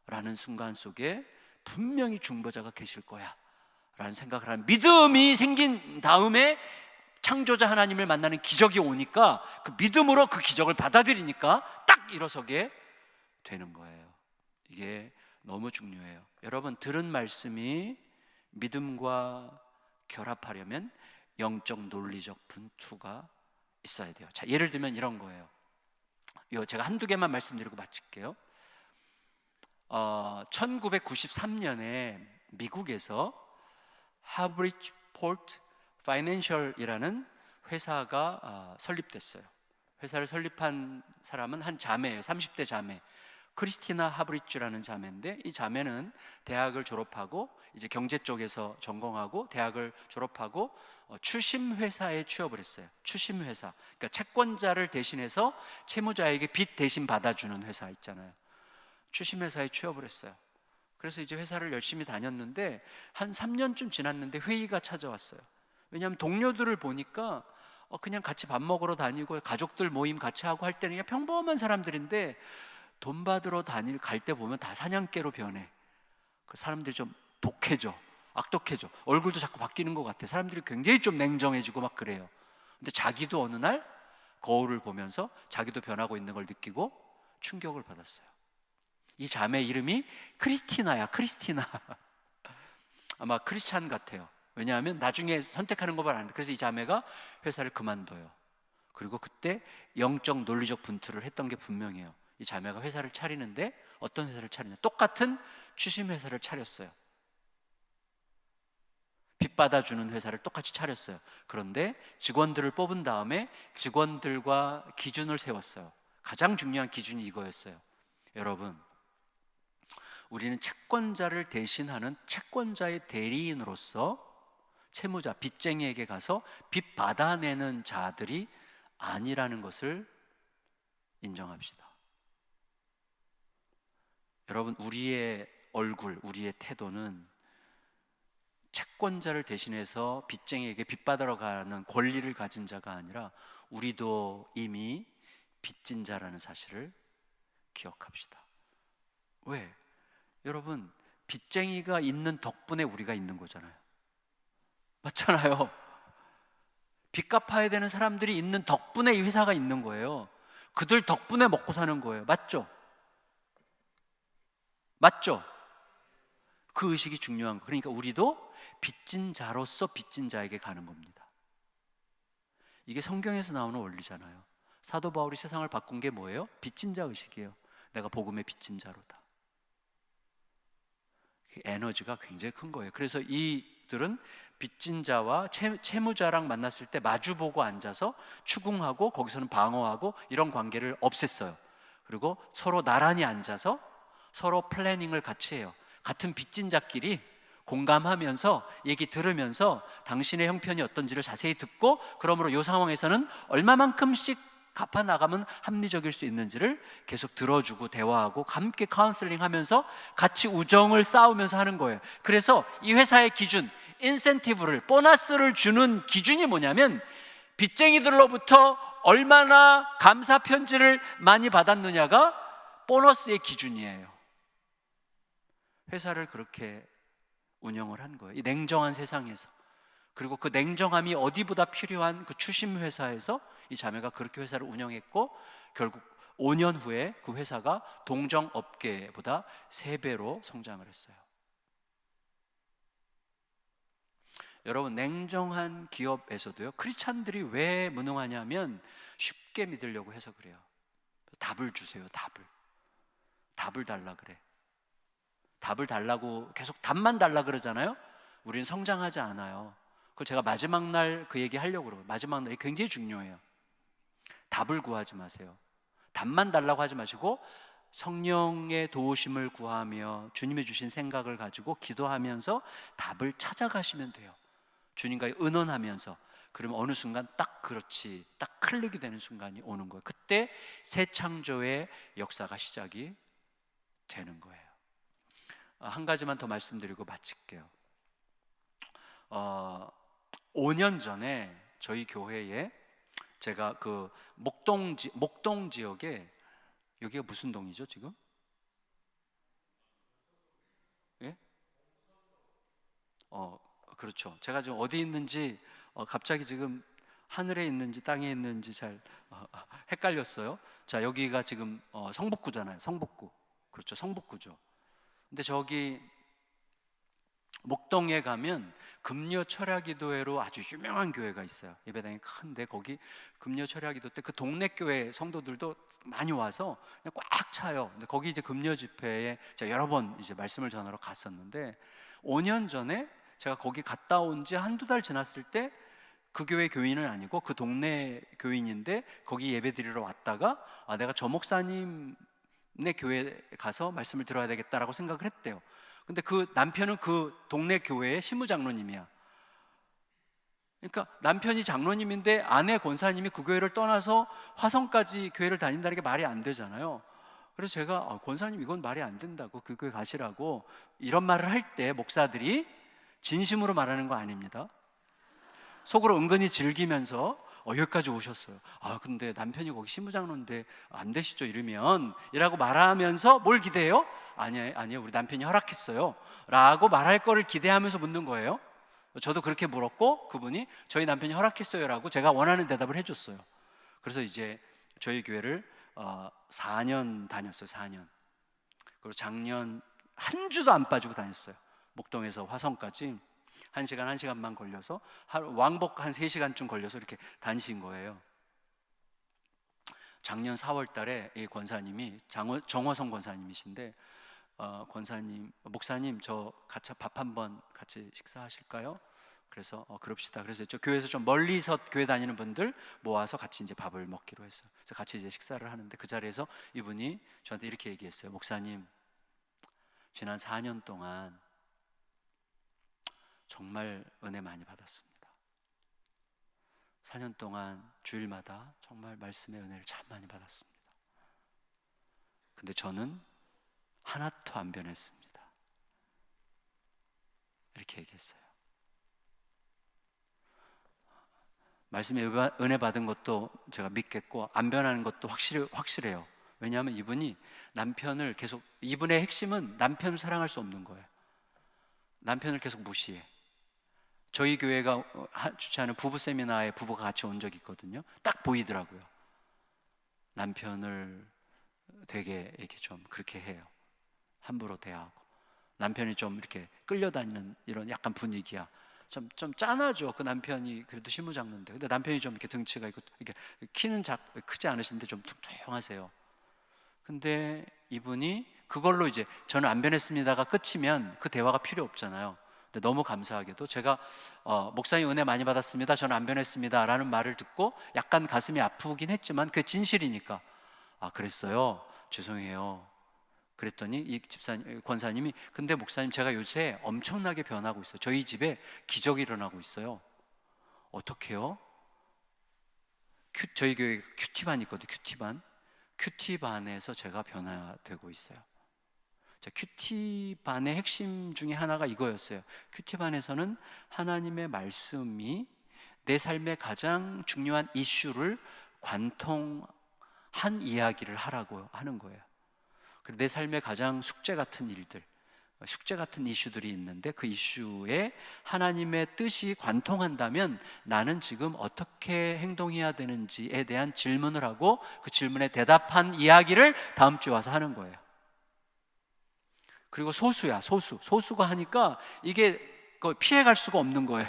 라는 순간 속에 분명히 중보자가 계실 거야 라는 생각을 하는 믿음이 생긴 다음에 창조자 하나님을 만나는 기적이 오니까 그 믿음으로 그 기적을 받아들이니까 딱 일어서게 되는 거예요. 이게 너무 중요해요. 여러분, 들은 말씀이 믿음과 결합하려면 영적 논리적 분투가 있어야 돼요. 자, 예를 들면 이런 거예요. 제가 한두 개만 말씀드리고 마칠게요. 1993년에 미국에서 하브리지 포트 파이낸셜이라는 회사가 설립됐어요. 회사를 설립한 사람은 한 자매예요. 30대 자매, 크리스티나 하브리지라는 자매인데, 이 자매는 대학을 졸업하고 이제 경제 쪽에서 전공하고 대학을 졸업하고 추심 회사에 취업을 했어요. 추심 회사, 그러니까 채권자를 대신해서 채무자에게 빚 대신 받아주는 회사 있잖아요. 추심 회사에 취업을 했어요. 그래서 이제 회사를 열심히 다녔는데 한 3년쯤 지났는데 회의가 찾아왔어요. 왜냐하면 동료들을 보니까 그냥 같이 밥 먹으러 다니고 가족들 모임 같이 하고 할 때는 그냥 평범한 사람들인데 돈 받으러 갈 때 보면 다 사냥개로 변해. 그 사람들이 좀 독해져, 악독해져. 얼굴도 자꾸 바뀌는 것 같아. 사람들이 굉장히 좀 냉정해지고 막 그래요. 근데 자기도 어느 날 거울을 보면서 자기도 변하고 있는 걸 느끼고 충격을 받았어요. 이 자매 이름이 크리스티나야. 크리스티나. 아마 크리스찬 같아요. 왜냐하면 나중에 선택하는 것만 아는데, 그래서 이 자매가 회사를 그만둬요. 그리고 그때 영적 논리적 분투를 했던 게 분명해요. 이 자매가 회사를 차리는데 어떤 회사를 차리냐, 똑같은 추심 회사를 차렸어요. 빚 받아주는 회사를 똑같이 차렸어요. 그런데 직원들을 뽑은 다음에 직원들과 기준을 세웠어요. 가장 중요한 기준이 이거였어요. 여러분, 우리는 채권자를 대신하는 채권자의 대리인으로서 채무자, 빚쟁이에게 가서 빚 받아내는 자들이 아니라는 것을 인정합시다. 여러분, 우리의 얼굴, 우리의 태도는 채권자를 대신해서 빚쟁이에게 빚 받으러 가는 권리를 가진 자가 아니라 우리도 이미 빚진 자라는 사실을 기억합시다. 왜? 여러분, 빚쟁이가 있는 덕분에 우리가 있는 거잖아요. 맞잖아요. 빚 갚아야 되는 사람들이 있는 덕분에 이 회사가 있는 거예요. 그들 덕분에 먹고 사는 거예요. 맞죠? 맞죠? 그 의식이 중요한 거예요. 그러니까 우리도 빚진 자로서 빚진 자에게 가는 겁니다. 이게 성경에서 나오는 원리잖아요. 사도 바울이 세상을 바꾼 게 뭐예요? 빚진 자 의식이에요. 내가 복음의 빚진 자로다. 에너지가 굉장히 큰 거예요. 그래서 이들은 빚진 자와 채무자랑 만났을 때 마주보고 앉아서 추궁하고 거기서는 방어하고 이런 관계를 없앴어요. 그리고 서로 나란히 앉아서 서로 플래닝을 같이 해요. 같은 빚진 자끼리 공감하면서 얘기 들으면서 당신의 형편이 어떤지를 자세히 듣고, 그러므로 이 상황에서는 얼마만큼씩 갚아 나가면 합리적일 수 있는지를 계속 들어주고 대화하고 함께 카운슬링 하면서 같이 우정을 쌓으면서 하는 거예요. 그래서 이 회사의 기준, 인센티브를, 보너스를 주는 기준이 뭐냐면 빚쟁이들로부터 얼마나 감사 편지를 많이 받았느냐가 보너스의 기준이에요. 회사를 그렇게 운영을 한 거예요. 이 냉정한 세상에서. 그리고 그 냉정함이 어디보다 필요한 그 추심 회사에서 이 자매가 그렇게 회사를 운영했고, 결국 5년 후에 그 회사가 동정 업계보다 3배로 성장을 했어요. 여러분, 냉정한 기업에서도요, 크리스찬들이 왜 무능하냐면 쉽게 믿으려고 해서 그래요. 답을 주세요. 답을 달라 그래. 답을 달라고 계속 답만 달라 그러잖아요. 우리는 성장하지 않아요. 그걸 제가 마지막 날 그 얘기 하려고 그러고, 마지막 날이 굉장히 중요해요. 답을 구하지 마세요. 답만 달라고 하지 마시고 성령의 도우심을 구하며 주님이 주신 생각을 가지고 기도하면서 답을 찾아가시면 돼요. 주님과 의논하면서. 그러면 어느 순간 딱 그렇지, 딱 클릭이 되는 순간이 오는 거예요. 그때 새 창조의 역사가 시작이 되는 거예요. 한 가지만 더 말씀드리고 마칠게요. 5년 전에 저희 교회에 제가 그 목동 지역에, 여기가 무슨 동이죠 지금? 예? 그렇죠. 제가 지금 어디 있는지 갑자기 지금 하늘에 있는지 땅에 있는지 잘 헷갈렸어요. 자, 여기가 지금 성북구잖아요. 성북구. 그렇죠. 성북구죠. 근데 저기 목동에 가면 금요 철야기도회로 아주 유명한 교회가 있어요. 예배당이 큰데 거기 금요 철야기도 때 그 동네 교회 성도들도 많이 와서 그냥 꽉 차요. 근데 거기 이제 금요 집회에 제가 여러 번 이제 말씀을 전하러 갔었는데, 5년 전에 제가 거기 갔다 온 지 한두 달 지났을 때 그 교회 교인은 아니고 그 동네 교인인데 거기 예배 드리러 왔다가 내가 저 목사님네 교회에 가서 말씀을 들어야 되겠다라고 생각을 했대요. 근데 그 남편은 그 동네 교회의 시무장로님이야. 그러니까 남편이 장로님인데 아내 권사님이 그 교회를 떠나서 화성까지 교회를 다닌다는 게 말이 안 되잖아요. 그래서 제가 권사님 이건 말이 안 된다고, 그 교회 가시라고 이런 말을 할 때 목사들이 진심으로 말하는 거 아닙니다. 속으로 은근히 즐기면서 여기까지 오셨어요. 아 근데 남편이 거기 신부장로인데 안 되시죠 이러면 이라고 말하면서 뭘 기대해요? 아니에요 우리 남편이 허락했어요 라고 말할 거를 기대하면서 묻는 거예요. 저도 그렇게 물었고 그분이 저희 남편이 허락했어요 라고 제가 원하는 대답을 해줬어요. 그래서 이제 저희 교회를 4년 다녔어요. 4년. 그리고 작년 한 주도 안 빠지고 다녔어요. 목동에서 화성까지 1시간만 걸려서 왕복 한 3시간쯤 걸려서 이렇게 다니신 거예요. 작년 4월 달에 이 권사님이 정화성 권사님이신데 목사님 저 같이 밥 한번 같이 식사하실까요? 그래서 그럽시다. 그래서 저 교회에서 좀 멀리서 교회 다니는 분들 모아서 같이 이제 밥을 먹기로 했어요. 그래서 같이 이제 식사를 하는데 그 자리에서 이분이 저한테 이렇게 얘기했어요. 목사님, 지난 4년 동안 정말 은혜 많이 받았습니다. 4년 동안 주일마다 정말 말씀의 은혜를 참 많이 받았습니다. 근데 저는 하나도 안 변했습니다. 이렇게 얘기했어요. 말씀에 은혜 받은 것도 제가 믿겠고 안 변하는 것도 확실해요. 왜냐하면 이분이 남편을 계속, 이분의 핵심은 남편을 사랑할 수 없는 거예요. 남편을 계속 무시해. 저희 교회가 주최하는 부부 세미나에 부부가 같이 온 적이 있거든요. 딱 보이더라고요. 남편을 되게 이렇게 좀 그렇게 해요. 함부로 대하고 남편이 좀 이렇게 끌려다니는 이런 약간 분위기야. 좀 짠하죠. 그 남편이 그래도 신부장로인데, 근데 남편이 좀 이렇게 등치가 있고 이렇게 키는 크지 않으신데 좀 조용하세요. 근데 이분이 그걸로 이제 저는 안 변했습니다가 끝이면 그 대화가 필요 없잖아요. 근데 너무 감사하게도 제가 목사님 은혜 많이 받았습니다, 저는 안 변했습니다 라는 말을 듣고 약간 가슴이 아프긴 했지만 그게 진실이니까 아 그랬어요? 죄송해요. 그랬더니 이 권사님이 근데 목사님 제가 요새 엄청나게 변하고 있어요. 저희 집에 기적이 일어나고 있어요. 어떻게요? 저희 교회 큐티반이 있거든요. 큐티반에서 제가 변화되고 있어요. 자, 큐티반의 핵심 중에 하나가 이거였어요. 큐티반에서는 하나님의 말씀이 내 삶의 가장 중요한 이슈를 관통한 이야기를 하라고 하는 거예요. 그리고 내 삶의 가장 숙제 같은 일들, 숙제 같은 이슈들이 있는데 그 이슈에 하나님의 뜻이 관통한다면 나는 지금 어떻게 행동해야 되는지에 대한 질문을 하고 그 질문에 대답한 이야기를 다음 주에 와서 하는 거예요. 그리고 소수가 하니까 이게 피해갈 수가 없는 거예요.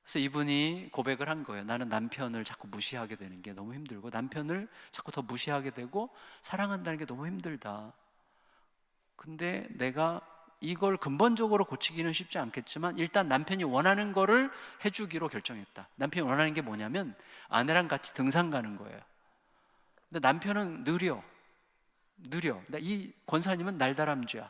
그래서 이분이 고백을 한 거예요. 나는 남편을 자꾸 무시하게 되는 게 너무 힘들고 남편을 자꾸 더 무시하게 되고 사랑한다는 게 너무 힘들다. 근데 내가 이걸 근본적으로 고치기는 쉽지 않겠지만 일단 남편이 원하는 거를 해주기로 결정했다. 남편이 원하는 게 뭐냐면 아내랑 같이 등산 가는 거예요. 근데 남편은 느려. 근데 이 권사님은 날다람쥐야.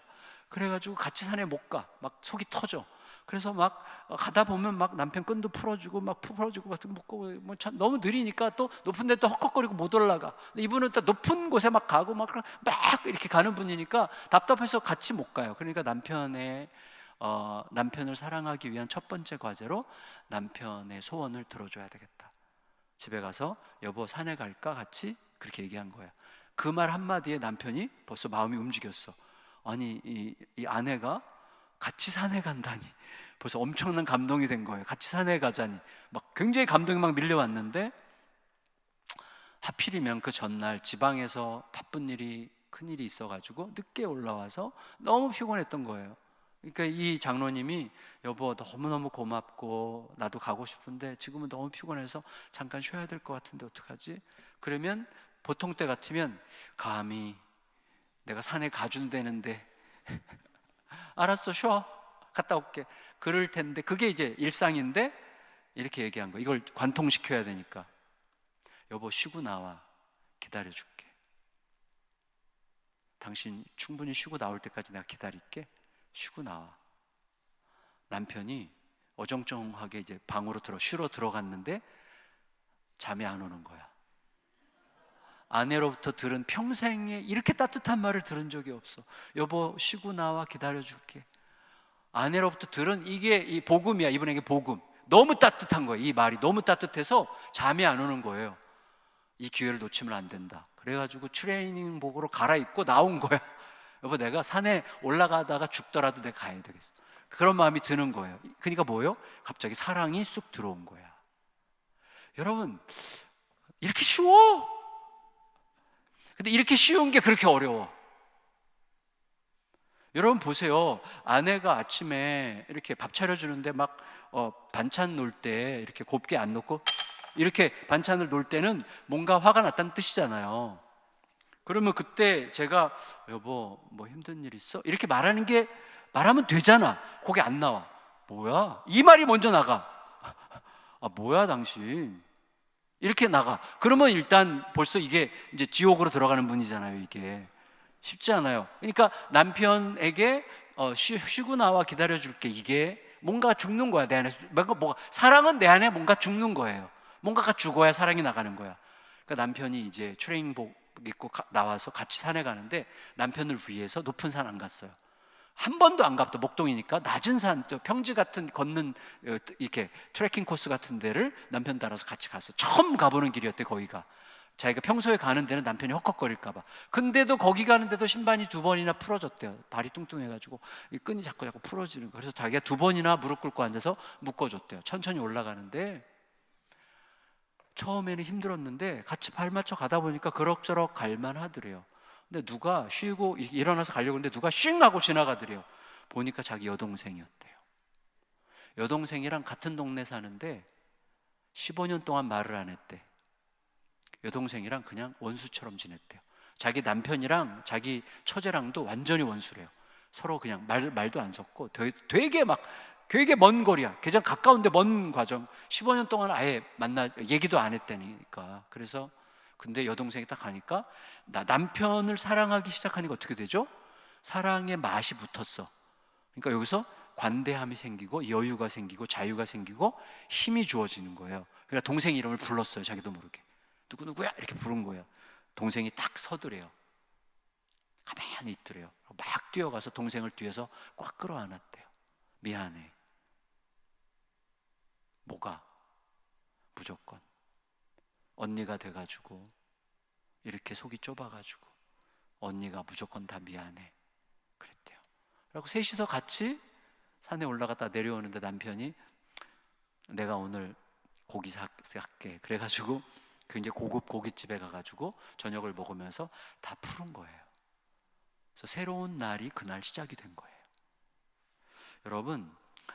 그래가지고 같이 산에 못 가. 막 속이 터져. 그래서 막 가다 보면 막 남편 끈도 풀어주고 막 풀어주고 막 묶고 뭐 너무 느리니까 또 높은 데 또 헉헉거리고 못 올라가. 근데 이분은 또 높은 곳에 막 가고 막 이렇게 가는 분이니까 답답해서 같이 못 가요. 그러니까 남편을 사랑하기 위한 첫 번째 과제로 남편의 소원을 들어줘야 되겠다. 집에 가서 여보 산에 갈까 같이 그렇게 얘기한 거예요. 그 말 한마디에 남편이 벌써 마음이 움직였어. 아니 이 아내가 같이 산에 간다니 벌써 엄청난 감동이 된 거예요. 같이 산에 가자니 막 굉장히 감동이 막 밀려왔는데 하필이면 그 전날 지방에서 바쁜 일이 큰일이 있어가지고 늦게 올라와서 너무 피곤했던 거예요. 그러니까 이 장로님이 여보 너무너무 고맙고 나도 가고 싶은데 지금은 너무 피곤해서 잠깐 쉬어야 될 것 같은데 어떡하지? 그러면 보통 때 같으면 감히 내가 산에 가준다는데 알았어 쉬어 갔다 올게 그럴 텐데 그게 이제 일상인데 이렇게 얘기한 거. 이걸 관통시켜야 되니까 여보 쉬고 나와 기다려줄게. 당신 충분히 쉬고 나올 때까지 내가 기다릴게. 쉬고 나와. 남편이 어정쩡하게 이제 방으로 쉬러 들어갔는데 잠이 안 오는 거야. 아내로부터 들은 평생에 이렇게 따뜻한 말을 들은 적이 없어. 여보 쉬고 나와 기다려줄게. 아내로부터 들은 이게 이 복음이야. 이분에게 복음. 너무 따뜻한 거예요. 이 말이 너무 따뜻해서 잠이 안 오는 거예요. 이 기회를 놓치면 안 된다. 그래가지고 트레이닝복으로 갈아입고 나온 거야. 여보, 내가 산에 올라가다가 죽더라도 내가 가야 되겠어. 그런 마음이 드는 거예요. 그러니까 뭐예요? 갑자기 사랑이 쑥 들어온 거야. 여러분, 이렇게 쉬워? 근데 이렇게 쉬운 게 그렇게 어려워. 여러분 보세요. 아내가 아침에 이렇게 밥 차려주는데 막 반찬 놓을 때 이렇게 곱게 안 놓고 이렇게 반찬을 놓을 때는 뭔가 화가 났다는 뜻이잖아요. 그러면 그때 제가 여보 뭐 힘든 일 있어? 이렇게 말하면 되잖아. 거기 안 나와. 뭐야? 이 말이 먼저 나가. 아 뭐야 당신? 이렇게 나가. 그러면 일단 벌써 이게 이제 지옥으로 들어가는 문이잖아요. 이게 쉽지 않아요. 그러니까 남편에게 쉬고 나와 기다려줄게. 이게 뭔가 죽는 거야 내 안에. 뭐가 사랑은 내 안에 뭔가 죽는 거예요. 뭔가가 죽어야 사랑이 나가는 거야. 그러니까 남편이 이제 트레이닝복 입고 나와서 같이 산에 가는데 남편을 위해서 높은 산 안 갔어요. 한 번도 안 가봤다. 목동이니까 낮은 산, 또 평지 같은 걷는 이렇게 트레킹 코스 같은 데를 남편 따라서 같이 갔어요. 처음 가보는 길이었대. 거기가 자기가 평소에 가는 데는 남편이 헉헉거릴까 봐. 근데도 거기 가는데도 신발이 2번이나 풀어졌대요. 발이 뚱뚱해가지고 이 끈이 자꾸 풀어지는 거예요. 그래서 자기가 2번이나 무릎 꿇고 앉아서 묶어줬대요. 천천히 올라가는데 처음에는 힘들었는데 같이 발 맞춰 가다 보니까 그럭저럭 갈만 하더래요. 근데 누가 쉬고 일어나서 가려고 했는데 누가 쉥 하고 지나가더래요. 보니까 자기 여동생이었대요. 여동생이랑 같은 동네 사는데 15년 동안 말을 안 했대. 여동생이랑 그냥 원수처럼 지냈대요. 자기 남편이랑 자기 처제랑도 완전히 원수래요. 서로 그냥 말도 안 섞고 되게 먼 거리야. 그냥 가까운데 먼 과정. 15년 동안 아예 얘기도 안 했다니까. 그래서 근데 여동생이 딱 가니까 남편을 사랑하기 시작하니까 어떻게 되죠? 사랑의 맛이 붙었어. 그러니까 여기서 관대함이 생기고 여유가 생기고 자유가 생기고 힘이 주어지는 거예요. 그러니까 동생 이름을 불렀어요. 자기도 모르게. 누구누구야 이렇게 부른 거예요. 동생이 딱 서더래요. 가만히 있더래요. 막 뛰어가서 동생을 뒤에서 꽉 끌어안았대요. 미안해. 뭐가? 무조건 언니가 돼가지고 이렇게 속이 좁아가지고 언니가 무조건 다 미안해 그랬대요. 그리고 셋이서 같이 산에 올라갔다 내려오는데 남편이 내가 오늘 고기 살게 그래가지고 굉장히 고급 고깃집에 가가지고 저녁을 먹으면서 다 푸른 거예요. 그래서 새로운 날이 그날 시작이 된 거예요. 여러분,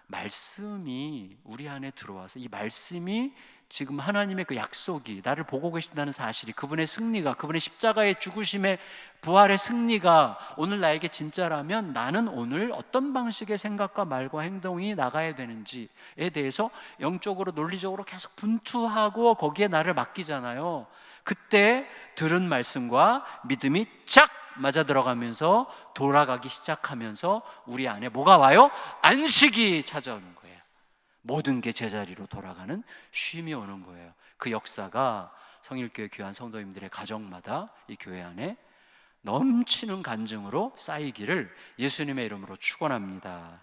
말씀이 우리 안에 들어와서 이 말씀이 지금 하나님의 그 약속이 나를 보고 계신다는 사실이 그분의 승리가 그분의 십자가의 죽으심의 부활의 승리가 오늘 나에게 진짜라면 나는 오늘 어떤 방식의 생각과 말과 행동이 나가야 되는지에 대해서 영적으로 논리적으로 계속 분투하고 거기에 나를 맡기잖아요. 그때 들은 말씀과 믿음이 쫙 맞아 들어가면서 돌아가기 시작하면서 우리 안에 뭐가 와요? 안식이 찾아오는 거예요. 모든 게 제자리로 돌아가는 쉼이 오는 거예요. 그 역사가 성일교회 귀한 성도님들의 가정마다 이 교회 안에 넘치는 간증으로 쌓이기를 예수님의 이름으로 축원합니다.